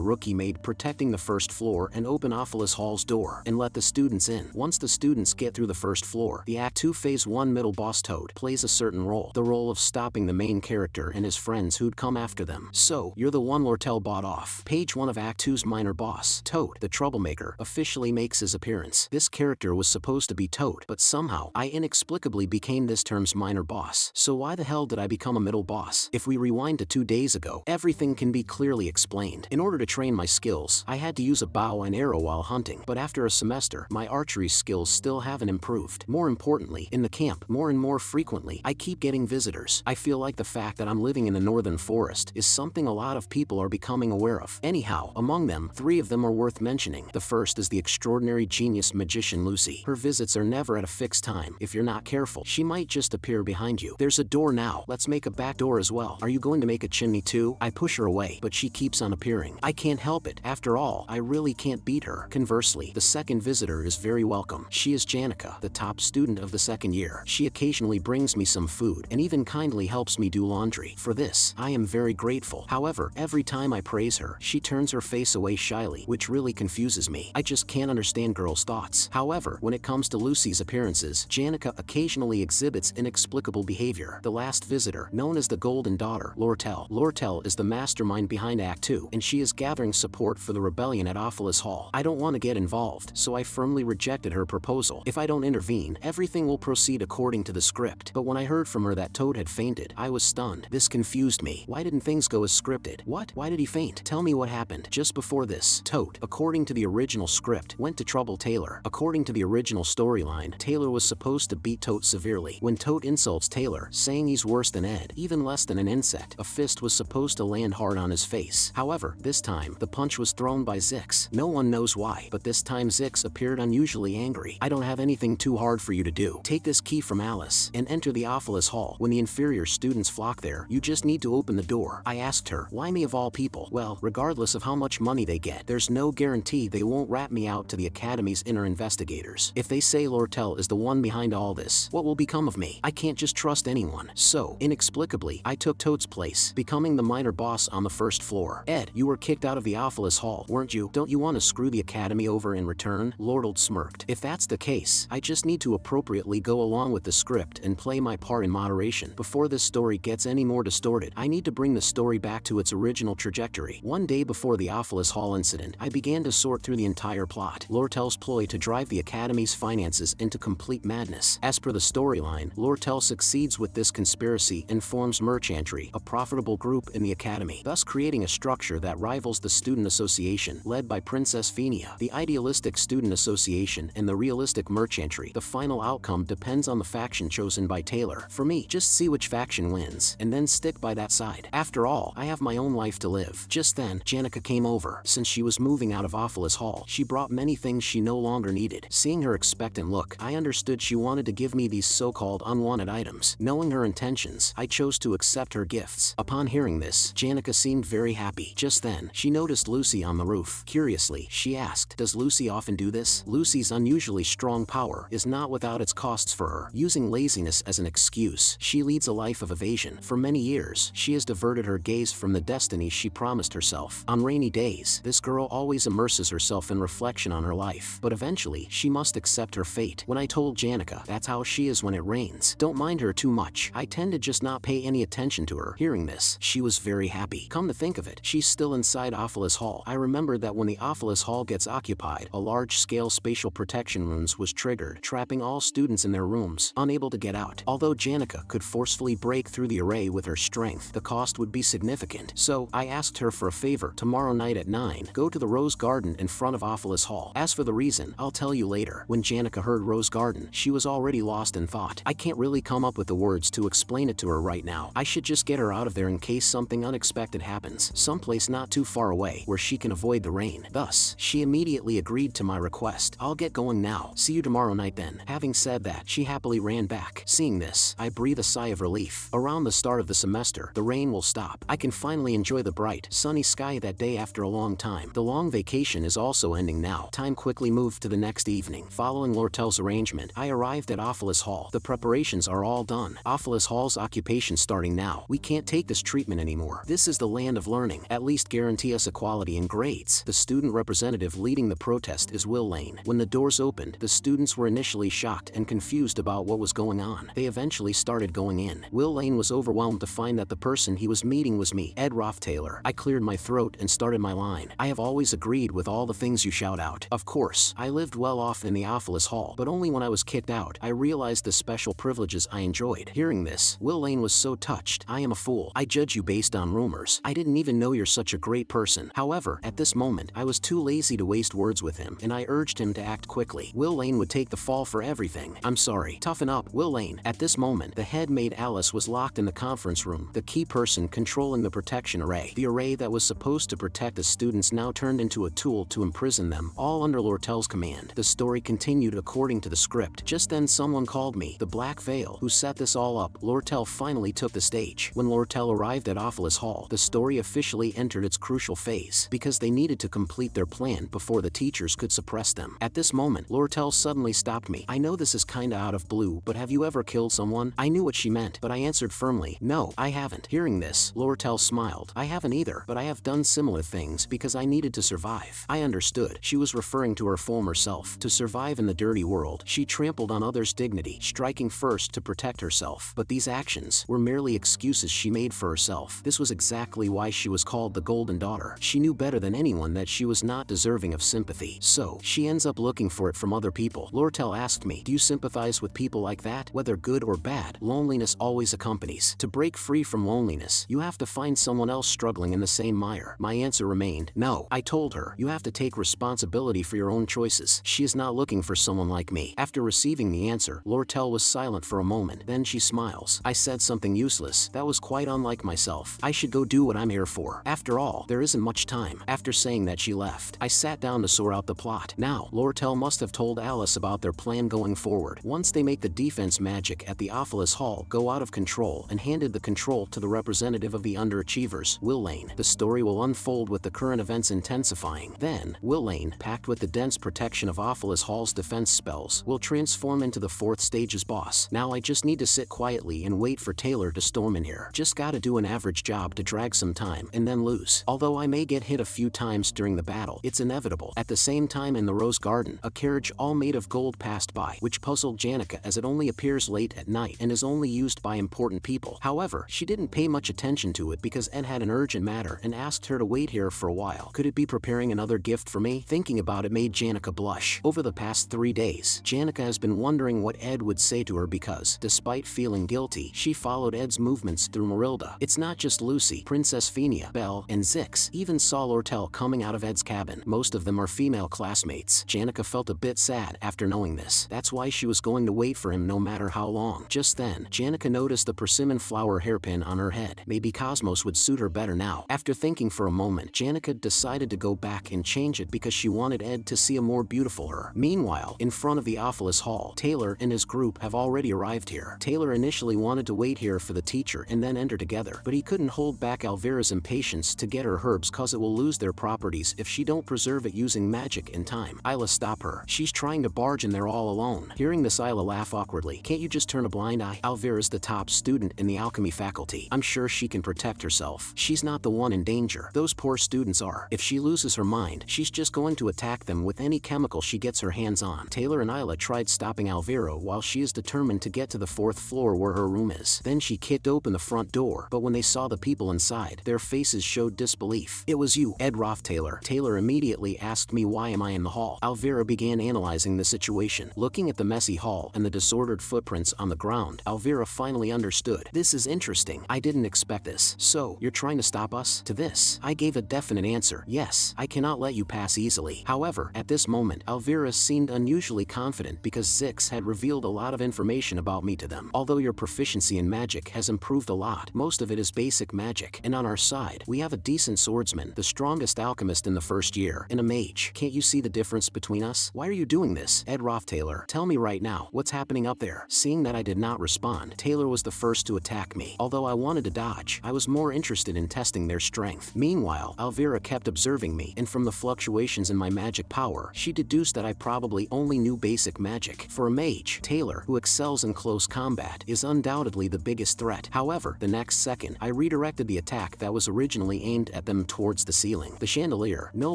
rookie maid protecting the 1st floor and open Aalis Hall's door and let the students in. Once the students get through the 1st floor, the Act 2 Phase 1 middle boss Tote plays a certain role, the role of stopping the main character and his friends who'd come after them. So, you're the one Lortell bought off. Page 1 of Act 2's minor boss, Tote, the troublemaker, officially makes his appearance. This character was supposed to be Tote, but somehow, I inexplicably became this term's minor boss. So why the hell did I become a middle boss? If we rewind to 2 days ago, everything can be clearly explained. In order to train my skills, I had to use a bow and arrow while hunting, but after a semester, my archery skills still haven't improved. More importantly, in the camp, more and more frequently, I keep getting visitors. I feel like the fact that I'm living in the northern forest is something a lot of people are becoming aware of. Anyhow, among them, 3 of them are worth mentioning. The first is the extraordinary genius magician Lucy. Her visits are never at a fixed time. If you're not careful, she might just appear behind you. There's a door now. Let's make a back door as well. Are you going to make a chimney too? I push her away, but she keeps on appearing. I can't help it. After all, I really can't beat her. Conversely, the second visitor is very welcome. She is Janica, the top student of the 2nd year. She occasionally brings me some food and even kindly helps me do laundry. For this, I am very grateful. However, every time I praise her, she turns her face away shyly, which really confuses me. I just can't understand girls' thoughts. However, when it comes to Lucy's appearances, Janica occasionally exhibits inexplicable behavior. The last visitor, known as the Golden Daughter, Lortell. Lortell is the mastermind behind Act 2, and she is gathering support for the rebellion at Aalis Hall. I don't want to get involved, so I firmly rejected her proposal. If I don't intervene, everything will proceed according to the script. But when I heard from her that Toad had fainted, I was stunned. This confused me. Why didn't things go as scripted? What? Why did he faint? Tell me what happened. Just before this, Toad, according to the original script, went to trouble Taylor. According to the original storyline, Taylor was supposed to beat Toad severely. When Toad insults Taylor, saying he's worse than Ed, even less than an insect, a fist was supposed to land hard on his face. However, this time, the punch was thrown by Zix. No one knows why, but this time Zix appeared unusually angry. I don't have anything too hard for you to do. Take this key from Aalis and enter the Aalis Hall. When the inferior students flock there, you just need to open the door. I asked her, why me of all people? Well, regardless of how much money they get, there's no guarantee they won't rat me out to the Academy's inner investigators. If they say Lortell is the one behind all this, what will become of me? I can't just trust anyone. So, inexplicably, I took Toad's place, becoming the minor boss on the 1st floor. Ed, you were kicked out of the Aalis Hall, weren't you? Don't you want to screw the Academy over in return? Lortell smirked. If that's the case, I just need to appropriately go along with the script and play my part in moderation. Before this story gets any more distorted, I need to bring the story back to its original trajectory. One day before the Aalis Hall incident, I began to sort through the entire plot. Lortell's ploy to drive the Academy's finances into complete madness. As per the storyline, Lortell succeeds with this conspiracy and forms Merchantry, a profitable group in the Academy, thus creating a structure that rivals the Student Association, led by Princess Phenia. The idealistic Student Association and the realistic Merchantry. The final outcome depends on the faction chosen by Taylor. For me, just see which faction wins, and then stick by that side. After all, I have my own life to live. Just then, Janica came over. Since she was moving out of Aalis Hall, she brought many things she no longer needed. Seeing her expectant look, I understood she wanted to give me these so-called unwanted items. Knowing her intentions, I chose to accept her gifts. Upon hearing this, Janica seemed very happy. Just then, she noticed Lucy on the roof. Curiously, she asked, does Lucy often do this? Lucy's unusually strong power is not without its costs for her. Using laziness as an excuse, she leads a life of evasion. For many years, she has diverted her gaze from the destiny she promised herself. On rainy days, this girl always immerses herself in reflection on her life, but eventually, she must accept her fate. When I told Janica that's how she is when it rains, don't mind her too much. I tend to just not pay any attention to her. Hearing this, she was very happy. Come to think of it, she's still inside Aalis Hall. I remembered that when the Aalis hall gets occupied, a large-scale spatial protection runes was triggered, trapping all students in their rooms, unable to get out. Although Janica could forcefully break through the array with her strength, the cost would be significant. So, I asked her for a favor. Tomorrow night at 9, go to the Rose Garden in front of Aalis Hall. As for the reason, I'll tell you later. When Janica heard Rose Garden, she was already lost in thought. I can't really come up with the words to explain it to her right now. I should just get her out of there in case something unexpected happens, someplace not too far away where she can avoid the rain. Thus, she immediately agreed to my request. I'll get going now. See you tomorrow night then. Having said that, she happily ran back. Seeing this, I breathe a sigh of relief. Around the start of the semester, the rain will stop. I can finally enjoy the bright, sunny sky that day after a long time. The long vacation is also ending now. Time quickly moved to the next evening. Following Lortell's arrangement, I arrived at Aalis Hall. The preparations are all done. Aalis Hall's occupation starting now. We can't take this treatment anymore. This is the land of learning. At least guarantee us equality in grades. The student representative leading the protest is Will Lane. When the doors opened, the students were initially shocked and confused about what was going on. They eventually started going in. Will Lane was overwhelmed to find that the person he was meeting was me, Ed Taylor. I cleared my throat and started my line. I have always agreed with all the things you shout out. Of course, I lived well off in the Aalis Hall, but only when I was kicked out, I realized the special privileges I enjoyed. Hearing this, Will Lane was so touched. I am a fool. I judge you based on rumors. I didn't even know you're such a great person. However, at this moment, I was too lazy to waste words with him, and I urged him to act quickly. Will Lane would take the fall for everything. I'm sorry. Toughen up, Will Lane. At this moment, the head maid Aalis was locked in the conference room, the key person controlling the protection array. The array that was supposed to protect the students now turned into a tool to imprison them, all under Lortell's command. The story continued according to the script. Just then someone called me, the Black Veil, who set this all up. Lortell finally took the stage. When Lortell arrived at Aalis Hall, the story officially entered its crucial phase, because they needed to complete their plan before the teachers could suppress them. At this moment, Lortell suddenly stopped me. I know this is kinda out of blue, but have you ever killed someone? I knew what she meant, but I answered firmly, no, I haven't. Hearing this, Lortell smiled. I haven't either, but I have done similar things because I needed to survive. I understood. She was referring to her former self. To survive in the dirty world, she trampled on others' dignity, striking first to protect herself. But these actions were merely excuses she made for herself. This was exactly why she was called the Golden Daughter. She knew better than anyone that she was not deserving of sympathy. So, she ends up looking for it from other people. Lortell asked me, do you sympathize with people like that? Whether good or bad, loneliness always accompanies. To break free from loneliness, you have to find someone else struggling in the same mire. My answer remained, no. I told her, you have to take responsibility for your own choices. She is not looking for someone like me. After receiving the answer, Lortell was silent for a moment. Then she smiles. I said something useless. That was quite unlike myself. I should go do what I'm here for. After all, there isn't much time. After saying that, she left. I sat down to sort out the plot. Now, Lortell must have told Aalis about their plan going forward. Once they make the defense magic at the Aalis Hall go out of control and handed the control to the representative of the underachievers, Will Lane, the story will unfold with the current events intensifying. Then, Will Lane, packed with the dense protection of Aalis Hall's defense spells, will transform into the 4th stage's boss. Now I just need to sit quietly and wait for Taylor to storm in here. Just gotta do an average job to drag some time and then lose. Although I may get hit a few times during the battle, it's inevitable. At the same time, in the Rose Garden, a carriage all made of gold passed by, which puzzled Janica as it only appears late at night and is only used by important people. However, she didn't pay much attention to it because Ed had an urgent matter and asked her to wait here for a while. Could it be preparing another gift for me? Thinking about it made Janica blush. Over the past 3 days, Janica has been wondering what Ed would say to her because, despite feeling guilty, she followed Ed's movements through Marilda. It's not just Lucy, Princess Phenia, Ela and Zix even saw Lortell coming out of Ed's cabin. Most of them are female classmates. Janica felt a bit sad after knowing this. That's why she was going to wait for him no matter how long. Just then, Janica noticed the persimmon flower hairpin on her head. Maybe Cosmos would suit her better now. After thinking for a moment, Janica decided to go back and change it because she wanted Ed to see a more beautiful her. Meanwhile, in front of the Aalis Hall, Taylor and his group have already arrived here. Taylor initially wanted to wait here for the teacher and then enter together, but he couldn't hold back Elvira's impatience to get her herbs cause it will lose their properties if she don't preserve it using magic in time. Isla stop her. She's trying to barge in there all alone. Hearing this, Isla laugh awkwardly. Can't you just turn a blind eye? Elvira's the top student in the alchemy faculty. I'm sure she can protect herself. She's not the one in danger. Those poor students are. If she loses her mind, she's just going to attack them with any chemical she gets her hands on. Taylor and Isla tried stopping Elvira while she is determined to get to the 4th floor where her room is. Then she kicked open the front door, but when they saw the people inside, their faces showed disbelief. It was you, Ed Taylor. Taylor. Taylor immediately asked me why am I in the hall. Elvira began analyzing the situation. Looking at the messy hall and the disordered footprints on the ground, Elvira finally understood. This is interesting. I didn't expect this. So, you're trying to stop us? To this, I gave a definite answer. Yes, I cannot let you pass easily. However, at this moment, Elvira seemed unusually confident because Zix had revealed a lot of information about me to them. Although your proficiency in magic has improved a lot, most of it is basic magic, and on our side, we have a decent swordsman, the strongest alchemist in the first year, and a mage. Can't you see the difference between us? Why are you doing this? Ed Taylor, tell me right now, what's happening up there? Seeing that I did not respond, Taylor was the first to attack me. Although I wanted to dodge, I was more interested in testing their strength. Meanwhile, Elvira kept observing me, and from the fluctuations in my magic power, she deduced that I probably only knew basic magic. For a mage, Taylor, who excels in close combat, is undoubtedly the biggest threat. However, the next second, I redirected the attack that was originally aimed at them towards the ceiling. The chandelier, no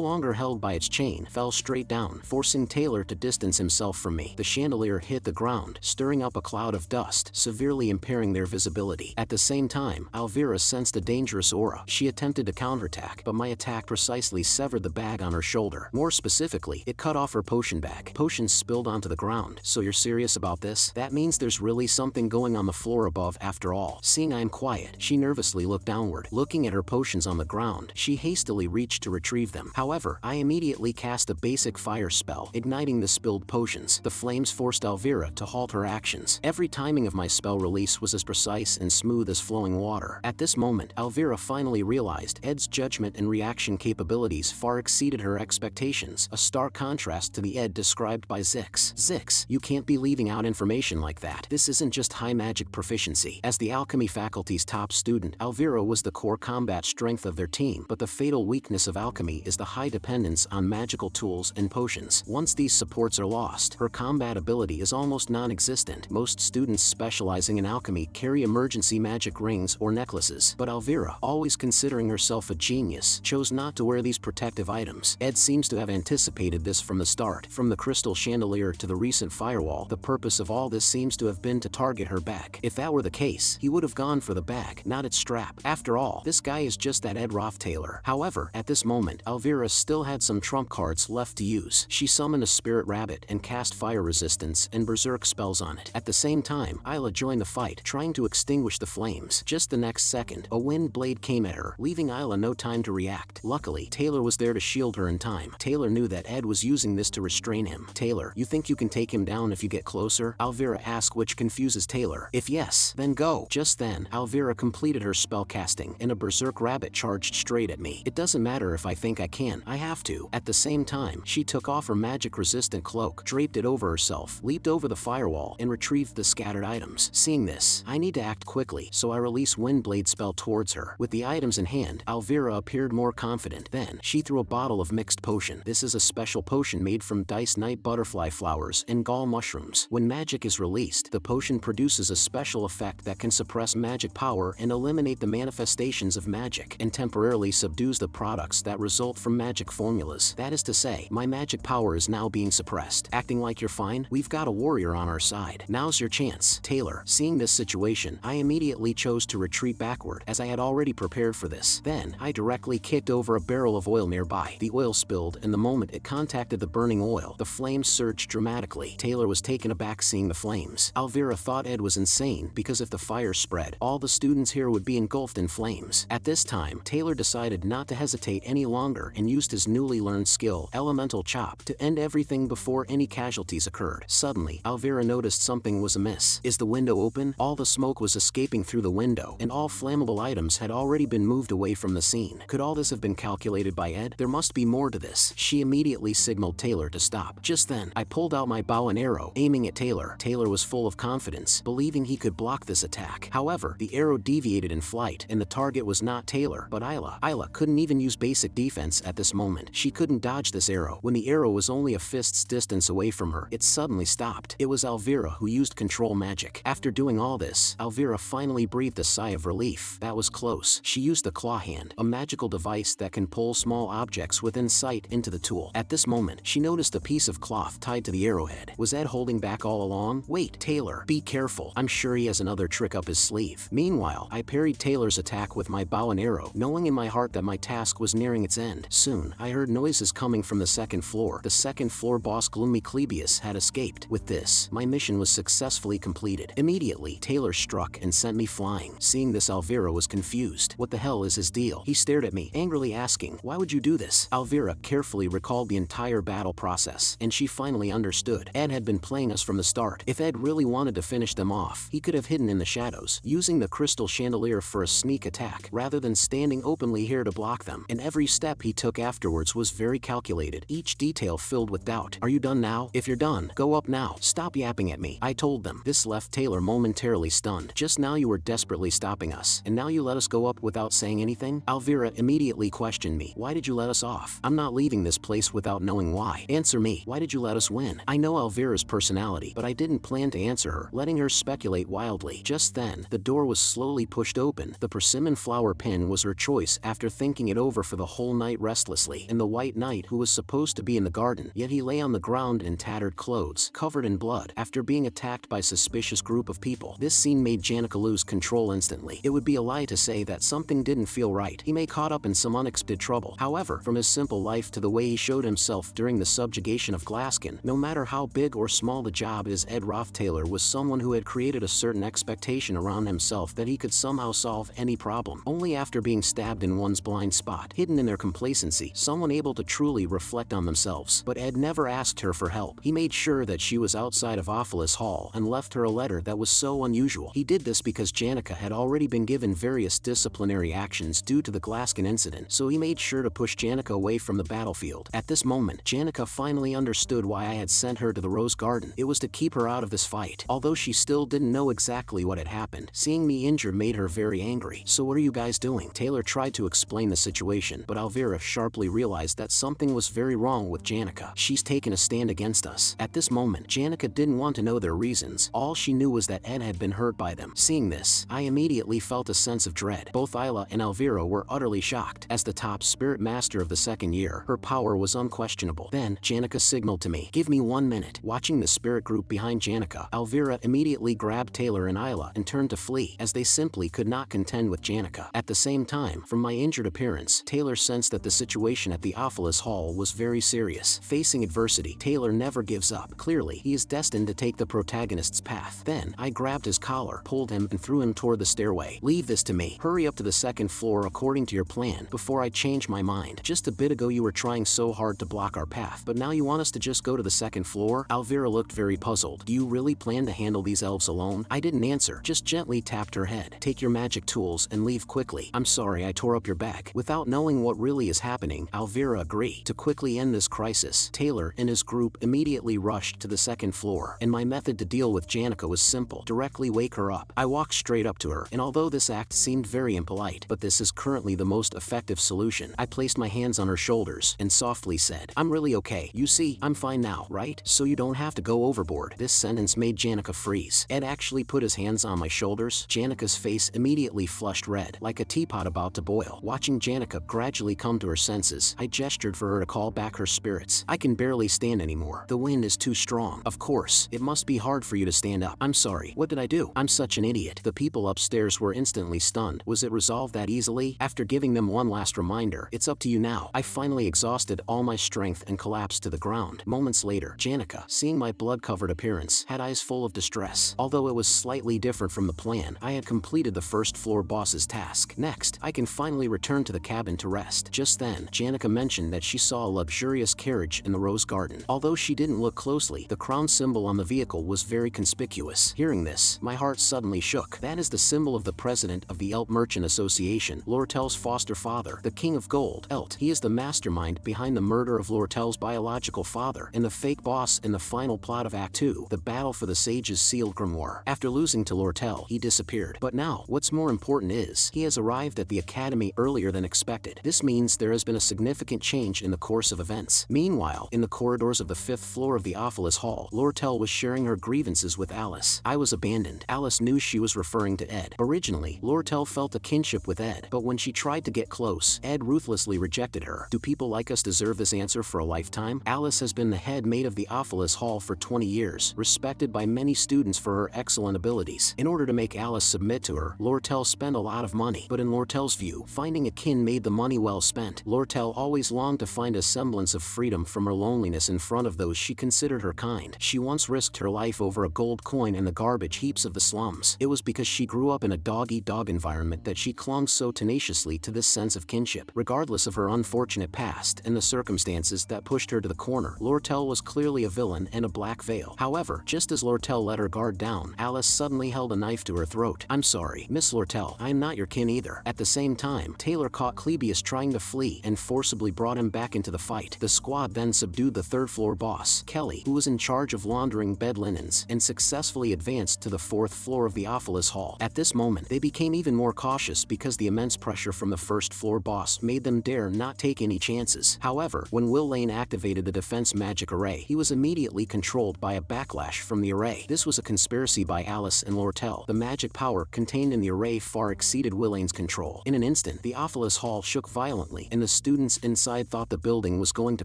longer held by its chain, fell straight down, forcing Taylor to distance himself from me. The chandelier hit the ground, stirring up a cloud of dust, severely impairing their visibility. At the same time, Elvira sensed a dangerous aura. She attempted to counterattack, but my attack precisely severed the bag on her shoulder. More specifically, it cut off her potion bag. Potions spilled onto the ground. So you're serious about this? That means there's really something going on the floor above after all. Seeing I am quiet, she nervously looked downward. Looking at her potions on the ground, she hastily reached to retrieve them. However, I immediately cast a basic fire spell, igniting the spilled potions. The flames forced Elvira to halt her actions. Every timing of my spell release was as precise and smooth as flowing water. At this moment, Elvira finally realized Ed's judgment and reaction capabilities far exceeded her expectations, a stark contrast to the Ed described by Zix. Zix, you can't be leaving out information like that. This isn't just high magic proficiency. As the alchemy faculty's top student, Elvira was the core combat strength of their team, but the fatal weakness of alchemy is the high dependence on magical tools and potions. Once these supports are lost, her combat ability is almost non-existent. Most students specializing in alchemy carry emergency magic rings or necklaces, but Elvira, always considering herself a genius, chose not to wear these protective items. Ed seems to have anticipated this from the start. From the crystal chandelier to the recent firewall, the purpose of all this seems to have been to target her bag. If that were the case, he would have gone for the bag, not its strap. After all, this guy is just that Ed Taylor. However, at this moment, Elvira still had some trump cards left to use. She summoned a spirit rabbit and cast fire resistance and berserk spells on it. At the same time, Ela joined the fight, trying to extinguish the flames. Just the next second, a wind blade came at her, leaving Ela no time to react. Luckily, Taylor was there to shield her in time. Taylor knew that Ed was using this to restrain him. Taylor, you think you can take him down if you get closer? Elvira asked, which confuses Taylor. If yes, then go. Just then, Elvira completed her spell casting, and a berserk rabbit charged straight at me. It doesn't matter if I think I can, I have to. At the same time, she took off her magic-resistant cloak, draped it over herself, leaped over the firewall, and retrieved the scattered items. Seeing this, I need to act quickly, so I release Windblade spell towards her. With the items in hand, Elvira appeared more confident. Then, she threw a bottle of mixed potion. This is a special potion made from diced night butterfly flowers and gall mushrooms. When magic is released, the potion produces a special effect that can suppress magic power and eliminate the manifestations of magic, and temporarily subdues the products that result from magic formulas. That is to say, my magic power is now being suppressed. Acting like you're fine? We've got a warrior on our side. Now's your chance. Taylor, seeing this situation, I immediately chose to retreat backward, as I had already prepared for this. Then, I directly kicked over a barrel of oil nearby. The oil spilled, and the moment it contacted the burning oil, the flames surged dramatically. Taylor was taken aback seeing the flames. Elvira thought Ed was insane, because if the fire spread, all the students here would be engulfed in flames. At this time, Taylor decided not to hesitate any longer and used his newly learned skill, Elemental Chop, to end everything before any casualties occurred. Suddenly, Elvira noticed something was amiss. Is the window open? All the smoke was escaping through the window, and all flammable items had already been moved away from the scene. Could all this have been calculated by Ed? There must be more to this. She immediately signaled Taylor to stop. Just then, I pulled out my bow and arrow, aiming at Taylor. Taylor was full of confidence, believing he could block this attack. However, the arrow deviated in flight, and the target was not Taylor, but Ela. Ela couldn't even use basic defense at this moment. She couldn't dodge this arrow. When the arrow was only a fist's distance away from her, it suddenly stopped. It was Elvira who used control magic. After doing all this, Elvira finally breathed a sigh of relief. That was close. She used the claw hand, a magical device that can pull small objects within sight into the tool. At this moment, she noticed a piece of cloth tied to the arrowhead. Was Ed holding back all along? Wait, Taylor, be careful. I'm sure he has another trick up his sleeve. Meanwhile, I parried Taylor's attack with my bow and arrow, knowing in my heart that my task was nearing its end. end. Soon, I heard noises coming from the second floor. The second floor boss Gloomy Clebius had escaped. With this, my mission was successfully completed. Immediately, Taylor struck and sent me flying. Seeing this, Alvira was confused. What the hell is his deal? He stared at me, angrily asking, why would you do this? Alvira carefully recalled the entire battle process, and she finally understood. Ed had been playing us from the start. If Ed really wanted to finish them off, he could have hidden in the shadows, using the crystal chandelier for a sneak attack, rather than standing openly here to block them. And every step he took afterwards was very calculated, each detail filled with doubt. Are you done now? If you're done, go up now. Stop yapping at me, I told them. This left Taylor momentarily stunned. Just now you were desperately stopping us, and now you let us go up without saying anything? Alvira immediately questioned me. Why did you let us off? I'm not leaving this place without knowing why. Answer me. Why did you let us win? I know Alvira's personality, but I didn't plan to answer her, letting her speculate wildly. Just then, the door was slowly pushed open. The persimmon flower pin was her choice after thinking it over for the whole night restlessly. And the white knight who was supposed to be in the garden, yet he lay on the ground in tattered clothes, covered in blood, after being attacked by a suspicious group of people. This scene made Janica lose control instantly. It would be a lie to say that something didn't feel right. He may caught up in some unexpected trouble. However, from his simple life to the way he showed himself during the subjugation of Glaskin, no matter how big or small the job is, Ed Taylor was someone who had created a certain expectation around himself that he could somehow solve any problem. Only after being stabbed in one's blind spot, hidden in their complacency, someone able to truly reflect on themselves. But Ed never asked her for help. He made sure that she was outside of Aalis Hall and left her a letter that was so unusual. He did this because Janica had already been given various disciplinary actions due to the Glaskin incident, so he made sure to push Janica away from the battlefield. At this moment, Janica finally understood why I had sent her to the Rose Garden. It was to keep her out of this fight. Although she still didn't know exactly what had happened, seeing me injured made her very angry. So what are you guys doing? Taylor tried to explain the situation, but Alvira sharply realized that something was very wrong with Janica. She's taken a stand against us. At this moment, Janica didn't want to know their reasons. All she knew was that Ed had been hurt by them. Seeing this, I immediately felt a sense of dread. Both Ela and Alvira were utterly shocked. As the top spirit master of the second year, her power was unquestionable. Then, Janica signaled to me, give me 1 minute. Watching the spirit group behind Janica, Alvira immediately grabbed Taylor and Ela and turned to flee, as they simply could not contend with Janica. At the same time, from my injured appearance, Taylor sensed that the situation at the Aalis Hall was very serious. Facing adversity, Taylor never gives up. Clearly, he is destined to take the protagonist's path. Then, I grabbed his collar, pulled him, and threw him toward the stairway. Leave this to me. Hurry up to the second floor according to your plan, before I change my mind. Just a bit ago you were trying so hard to block our path, but now you want us to just go to the second floor? Alvira looked very puzzled. Do you really plan to handle these elves alone? I didn't answer, just gently tapped her head. Take your magic tools and leave quickly. I'm sorry I tore up your bag. Without knowing what really is happening, Alvira agreed. To quickly end this crisis, Taylor and his group immediately rushed to the second floor, and my method to deal with Janica was simple. Directly wake her up. I walked straight up to her, and although this act seemed very impolite, but this is currently the most effective solution, I placed my hands on her shoulders and softly said, I'm really okay. You see, I'm fine now, right? So you don't have to go overboard. This sentence made Janica freeze. Ed actually put his hands on my shoulders. Janica's face immediately flushed red, like a teapot about to boil. Watching Janica gradually come to her senses, I gestured for her to call back her spirits. I can barely stand anymore. The wind is too strong. Of course, it must be hard for you to stand up. I'm sorry. What did I do? I'm such an idiot. The people upstairs were instantly stunned. Was it resolved that easily? After giving them one last reminder, it's up to you now. I finally exhausted all my strength and collapsed to the ground. Moments later, Janica, seeing my blood-covered appearance, had eyes full of distress. Although it was slightly different from the plan, I had completed the first floor boss's task. Next, I can finally return to the cabin to rest. Just then, Janica mentioned that she saw a luxurious carriage in the Rose Garden. Although she didn't look closely, the crown symbol on the vehicle was very conspicuous. Hearing this, my heart suddenly shook. That is the symbol of the president of the Elt Merchant Association, Lortell's foster father, the King of Gold, Elt. He is the mastermind behind the murder of Lortell's biological father and the fake boss in the final plot of Act 2, the battle for the Sage's sealed grimoire. After losing to Lortell, he disappeared. But now, what's more important is, he has arrived at the academy earlier than expected. This means there has been a significant change in the course of events. Meanwhile, in the corridors of the 5th floor of the Aalis Hall, Lortell was sharing her grievances with Aalis. I was abandoned. Aalis knew she was referring to Ed. Originally, Lortell felt a kinship with Ed, but when she tried to get close, Ed ruthlessly rejected her. Do people like us deserve this answer for a lifetime? Aalis has been the head maid of the Aalis Hall for 20 years, respected by many students for her excellent abilities. In order to make Aalis submit to her, Lortell spent a lot of money, but in Lortell's view, finding a kin made the money well spent. spent. Lortell always longed to find a semblance of freedom from her loneliness in front of those she considered her kind. She once risked her life over a gold coin in the garbage heaps of the slums. It was because she grew up in a dog-eat-dog environment that she clung so tenaciously to this sense of kinship. Regardless of her unfortunate past and the circumstances that pushed her to the corner, Lortell was clearly a villain and a black veil. However, just as Lortell let her guard down, Aalis suddenly held a knife to her throat. "I'm sorry, Miss Lortell, I am not your kin either." At the same time, Taylor caught Clebius trying to flee and forcibly brought him back into the fight. The squad then subdued the third-floor boss, Kelly, who was in charge of laundering bed linens, and successfully advanced to the fourth floor of the Aalis Hall. At this moment, they became even more cautious because the immense pressure from the first-floor boss made them dare not take any chances. However, when Will Lane activated the defense magic array, he was immediately controlled by a backlash from the array. This was a conspiracy by Aalis and Lortell. The magic power contained in the array far exceeded Will Lane's control. In an instant, the Aalis Hall shook violently, and the students inside thought the building was going to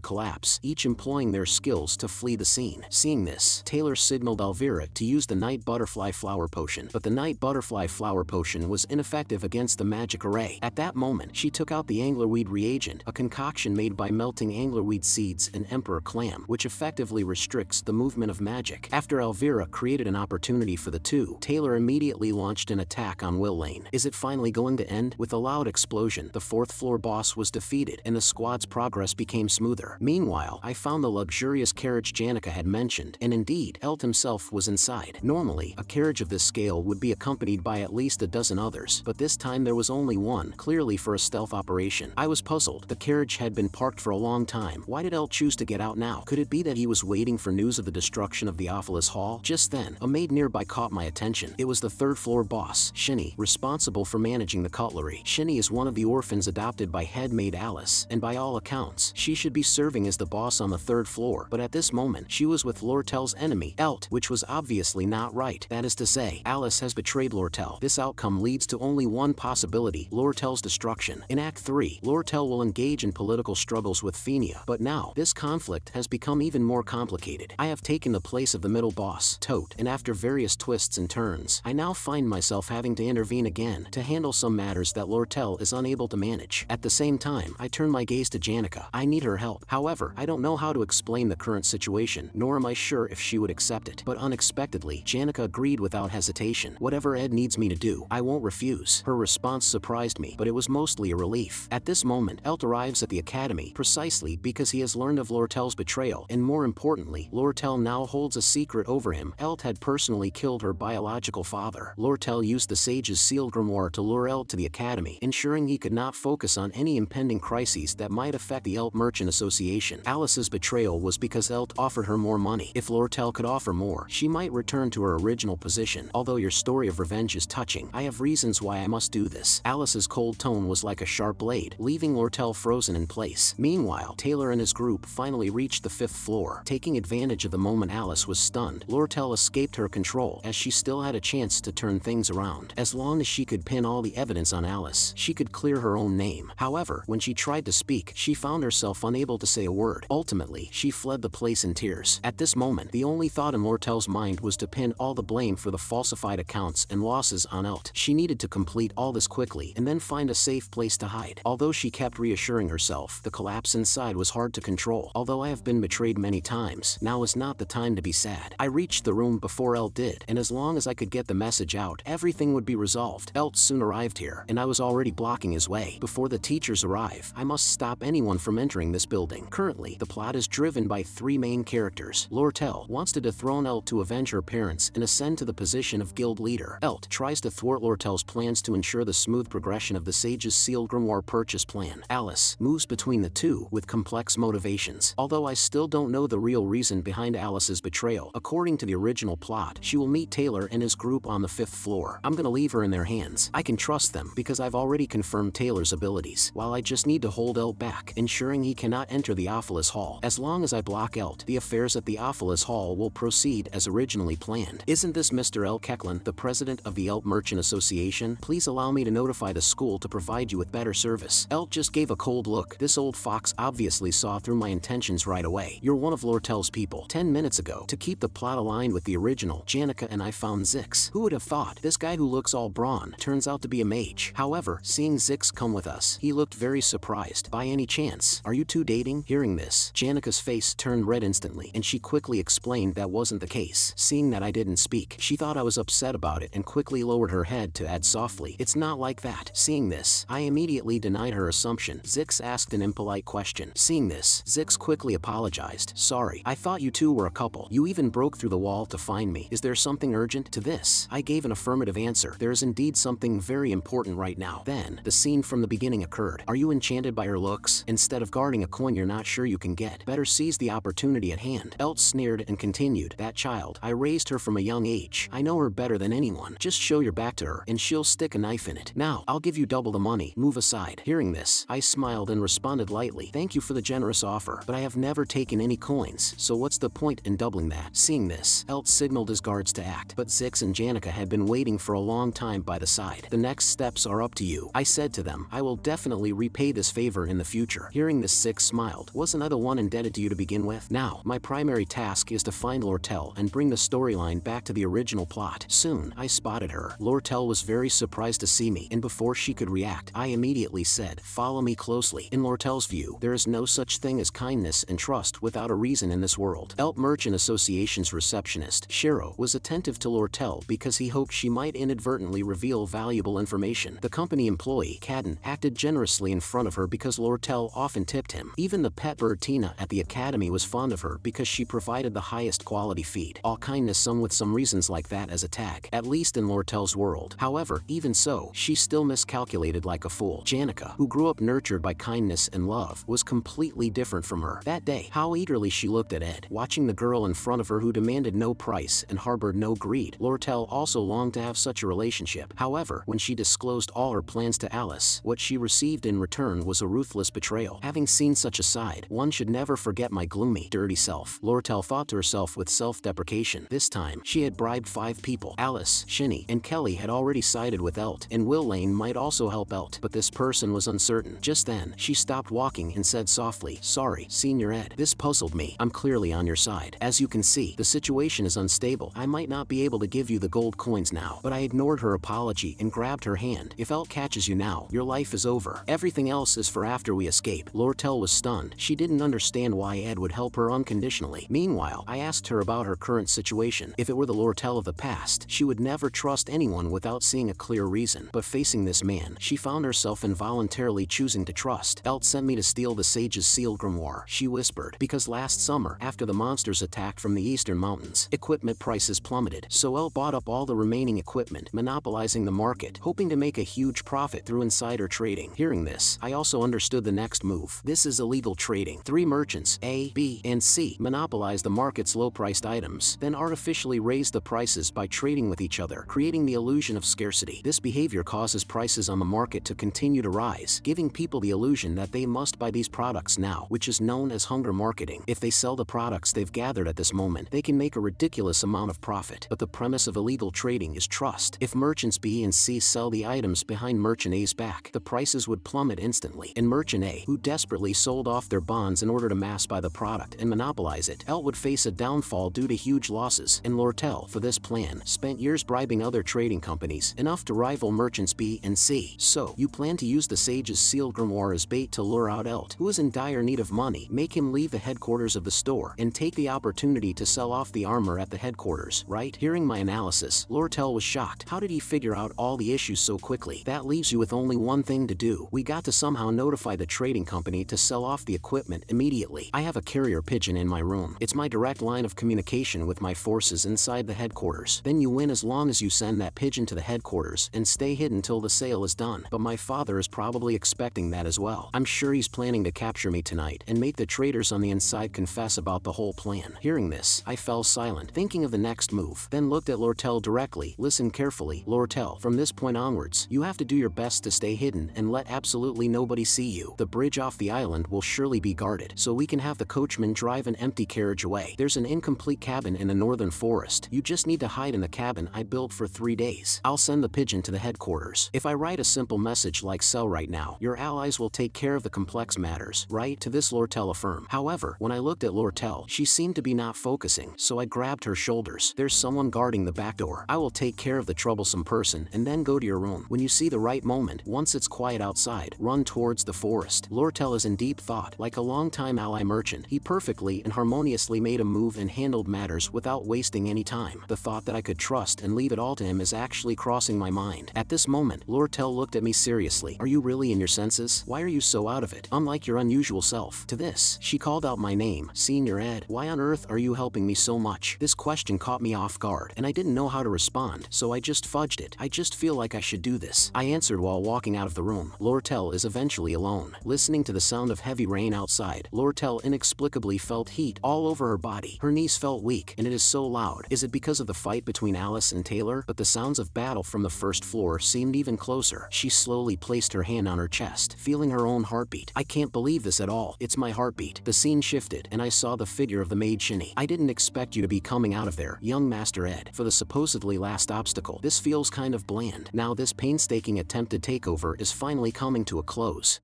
collapse, each employing their skills to flee the scene. Seeing this, Taylor signaled Elvira to use the Night Butterfly Flower Potion, but the Night Butterfly Flower Potion was ineffective against the magic array. At that moment, she took out the anglerweed reagent, a concoction made by melting anglerweed seeds and emperor clam, which effectively restricts the movement of magic. After Elvira created an opportunity for the two, Taylor immediately launched an attack on Will Lane. Is it finally going to end? With a loud explosion, the fourth-floor boss was defeated, and the squad's progress became smoother. Meanwhile, I found the luxurious carriage Janica had mentioned, and indeed, Elt himself was inside. Normally, a carriage of this scale would be accompanied by at least a dozen others, but this time there was only one, clearly for a stealth operation. I was puzzled. The carriage had been parked for a long time. Why did Elt choose to get out now? Could it be that he was waiting for news of the destruction of the Aalis Hall? Just then, a maid nearby caught my attention. It was the third-floor boss, Shinny, responsible for managing the cutlery. Shinny is one of the orphans adopted by head maid Aalis, and by all accounts, she should be serving as the boss on the third floor, but at this moment, she was with Lortell's enemy, Elt, which was obviously not right. That is to say, Aalis has betrayed Lortell. This outcome leads to only one possibility: Lortell's destruction. In Act 3, Lortell will engage in political struggles with Phenia, but now, this conflict has become even more complicated. I have taken the place of the middle boss, Tote, and after various twists and turns, I now find myself having to intervene again to handle some matters that Lortell is unable to manage. At the same time, I turn my gaze to Janica. I need her help. However, I don't know how to explain the current situation, nor am I sure if she would accept it. But unexpectedly, Janica agreed without hesitation. "Whatever Ed needs me to do, I won't refuse." Her response surprised me, but it was mostly a relief. At this moment, Elt arrives at the academy, precisely because he has learned of Lortell's betrayal, and more importantly, Lortell now holds a secret over him. Elt had personally killed her biological father. Lortell used the sage's sealed grimoire to lure Elt to the academy, ensuring he could not focus on any impending crises that might affect the Elt Merchant Association. Alice's betrayal was because Elt offered her more money. If Lortell could offer more, she might return to her original position. Although your story of revenge is touching, I have reasons why I must do this. Alice's cold tone was like a sharp blade, leaving Lortell frozen in place. Meanwhile, Taylor and his group finally reached the fifth floor. Taking advantage of the moment Aalis was stunned, Lortell escaped her control, as she still had a chance to turn things around. As long as she could pin all the evidence on Aalis, she could clear her own name. However, when she tried to speak, she found herself unable to say a word. Ultimately, she fled the place in tears. At this moment, the only thought in Lortell's mind was to pin all the blame for the falsified accounts and losses on Elt. She needed to complete all this quickly and then find a safe place to hide. Although she kept reassuring herself, the collapse inside was hard to control. Although I have been betrayed many times, now is not the time to be sad. I reached the room before Elt did, and as long as I could get the message out, everything would be resolved. Elt soon arrived here, and I was already blocking his way. Before the teachers arrive, I must stop anyone from entering this building. Currently, the plot is driven by three main characters. Lortell wants to dethrone Elt to avenge her parents and ascend to the position of guild leader. Elt tries to thwart Lortell's plans to ensure the smooth progression of the sage's sealed grimoire purchase plan. Aalis moves between the two with complex motivations. Although I still don't know the real reason behind Alis's betrayal, according to the original plot, she will meet Taylor and his group on the fifth floor. I'm gonna leave her in their hands. I can trust them because I've already confirmed Taylor's abilities, while I just need to hold Elt back, ensuring he cannot enter the Aalis Hall. As long as I block Elt, the affairs at the Aalis Hall will proceed as originally planned. Isn't this Mr. L. Kecklin, the president of the Elt Merchant Association? Please allow me to notify the school to provide you with better service. Elt just gave a cold look. This old fox obviously saw through my intentions right away. You're one of Lortell's people. 10 minutes ago, to keep the plot aligned with the original, Janica and I found Zix. Who would have thought? This guy who looks all brawn turns out to be a mage. However, seeing Zix come with us, he looked looked very surprised. By any chance, are you two dating? Hearing this, Janica's face turned red instantly, and she quickly explained that wasn't the case. Seeing that I didn't speak, she thought I was upset about it and quickly lowered her head to add softly, "It's not like that." Seeing this, I immediately denied her assumption. Zix asked an impolite question. Seeing this, Zix quickly apologized. "Sorry, I thought you two were a couple. You even broke through the wall to find me. Is there something urgent?" To this, I gave an affirmative answer. "There is indeed something very important right now." Then, the scene from the beginning occurred. "Are you enchanted by her looks? Instead of guarding a coin you're not sure you can get, better seize the opportunity at hand." Elt sneered and continued, "That child, I raised her from a young age. I know her better than anyone. Just show your back to her, and she'll stick a knife in it. Now, I'll give you double the money. Move aside." Hearing this, I smiled and responded lightly, "Thank you for the generous offer, but I have never taken any coins, so what's the point in doubling that?" Seeing this, Elt signaled his guards to act, but Zix and Janica had been waiting for a long time by the side. "The next steps are up to you," I said to them. "I will definitely repay this favor in the future." Hearing this, Zix smiled. "Wasn't I the one indebted to you to begin with? Now, my primary task is to find Lortell and bring the storyline back to the original plot." Soon, I spotted her. Lortell was very surprised to see me, and before she could react, I immediately said, "Follow me closely." In Lortell's view, there is no such thing as kindness and trust without a reason in this world. Elt Merchant Association's receptionist, Shiro, was attentive to Lortell because he hoped she might inadvertently reveal valuable information. The company employee, Cadden, acted generously in front of her because Lortell often tipped him. Even the pet bird Tina at the academy was fond of her because she provided the highest quality feed. All kindness sung with some reasons like that as a tag, at least in Lortell's world. However, even so, she still miscalculated like a fool. Janica, who grew up nurtured by kindness and love, was completely different from her. That day, how eagerly she looked at Ed, watching the girl in front of her who demanded no price and harbored no greed. Lortell also longed to have such a relationship. However, when she disclosed all her plans to Aalis, what she received in return was a ruthless betrayal. Having seen such a side, one should never forget my gloomy, dirty self. Lortell thought to herself with self-deprecation. This time, she had bribed 5 people. Aalis, Shinny, and Kelly had already sided with Elt, and Will Lane might also help Elt, but this person was uncertain. Just then, she stopped walking and said softly, "Sorry, Senior Ed. This puzzled me. I'm clearly on your side. As you can see, the situation is unstable. I might not be able to give you the gold coins now." But I ignored her apology and grabbed her hand. "If Elt catches you now, your life is over. Everything else is for after we escape." Lortell was stunned. She didn't understand why Ed would help her unconditionally. Meanwhile, I asked her about her current situation. If it were the Lortell of the past, she would never trust anyone without seeing a clear reason. But facing this man, she found herself involuntarily choosing to trust. "Elt sent me to steal the sage's sealed grimoire," she whispered, "because last summer, after the monsters attacked from the eastern mountains, equipment prices plummeted. So Elt bought up all the remaining equipment, monopolizing the market, hoping to make a huge profit through insider trading." Hearing this, I also understood the next move. This is illegal trading. 3 merchants, A, B, and C, monopolize the market's low-priced items, then artificially raise the prices by trading with each other, creating the illusion of scarcity. This behavior causes prices on the market to continue to rise, giving people the illusion that they must buy these products now, which is known as hunger marketing. If they sell the products they've gathered at this moment, they can make a ridiculous amount of profit. But the premise of illegal trading is trust. If merchants B and C sell the items behind merchant A's back, the prices would plummet instantly, and merchant A, who desperately sold off their bonds in order to mass buy the product and monopolize it, Elt would face a downfall due to huge losses. And Lortell, for this plan, spent years bribing other trading companies, enough to rival merchants B and C. "So, you plan to use the sage's sealed grimoire as bait to lure out Elt, who is in dire need of money, make him leave the headquarters of the store, and take the opportunity to sell off the armor at the headquarters, right?" Hearing my analysis, Lortell was shocked. How did he figure out all the issues so quickly? "That leaves you with only one thing to do. We got to somehow notify the trading company to sell off the equipment immediately. I have a carrier pigeon in my room. It's my direct line of communication with my forces inside the headquarters. Then you win as long as you send that pigeon to the headquarters and stay hidden till the sale is done." But my father is probably expecting that as well. I'm sure he's planning to capture me tonight and make the traders on the inside confess about the whole plan. Hearing this, I fell silent, thinking of the next move, then looked at Lortell directly. "Listen carefully, Lortell. From this point onwards, you have to do your best to stay hidden and let absolutely nobody see you. The bridge off the island will surely be guarded, so we can have the coachman drive an empty carriage away. There's an incomplete cabin in the northern forest. You just need to hide in the cabin I built for 3 days. I'll send the pigeon to the headquarters. If I write a simple message like sell right now, your allies will take care of the complex matters, right?" To this Lortell affirmed. However, when I looked at Lortell, she seemed to be not focusing, so I grabbed her shoulders. "There's someone guarding the back door. I will take care of the troublesome person and then go to your room. When you see the right moment, once it's quiet outside, outside, run towards the forest. Lortell is in deep thought. Like a long-time ally merchant, he perfectly and harmoniously made a move and handled matters without wasting any time. The thought that I could trust and leave it all to him is actually crossing my mind. At this moment, Lortell looked at me seriously. Are you really in your senses? Why are you so out of it? Unlike your unusual self. To this, she called out my name. Senior Ed, why on earth are you helping me so much? This question caught me off guard, and I didn't know how to respond, so I just fudged it. I just feel like I should do this, I answered while walking out of the room. Lortell is eventually alone. Listening to the sound of heavy rain outside, Lortell inexplicably felt heat all over her body. Her knees felt weak, and it is so loud. Is it because of the fight between Aalis and Taylor? But the sounds of battle from the first floor seemed even closer. She slowly placed her hand on her chest, feeling her own heartbeat. I can't believe this at all. It's my heartbeat. The scene shifted, and I saw the figure of the maid Shinny. I didn't expect you to be coming out of there, young Master Ed, for the supposedly last obstacle. This feels kind of bland. Now this painstaking attempted takeover is finally coming to a close.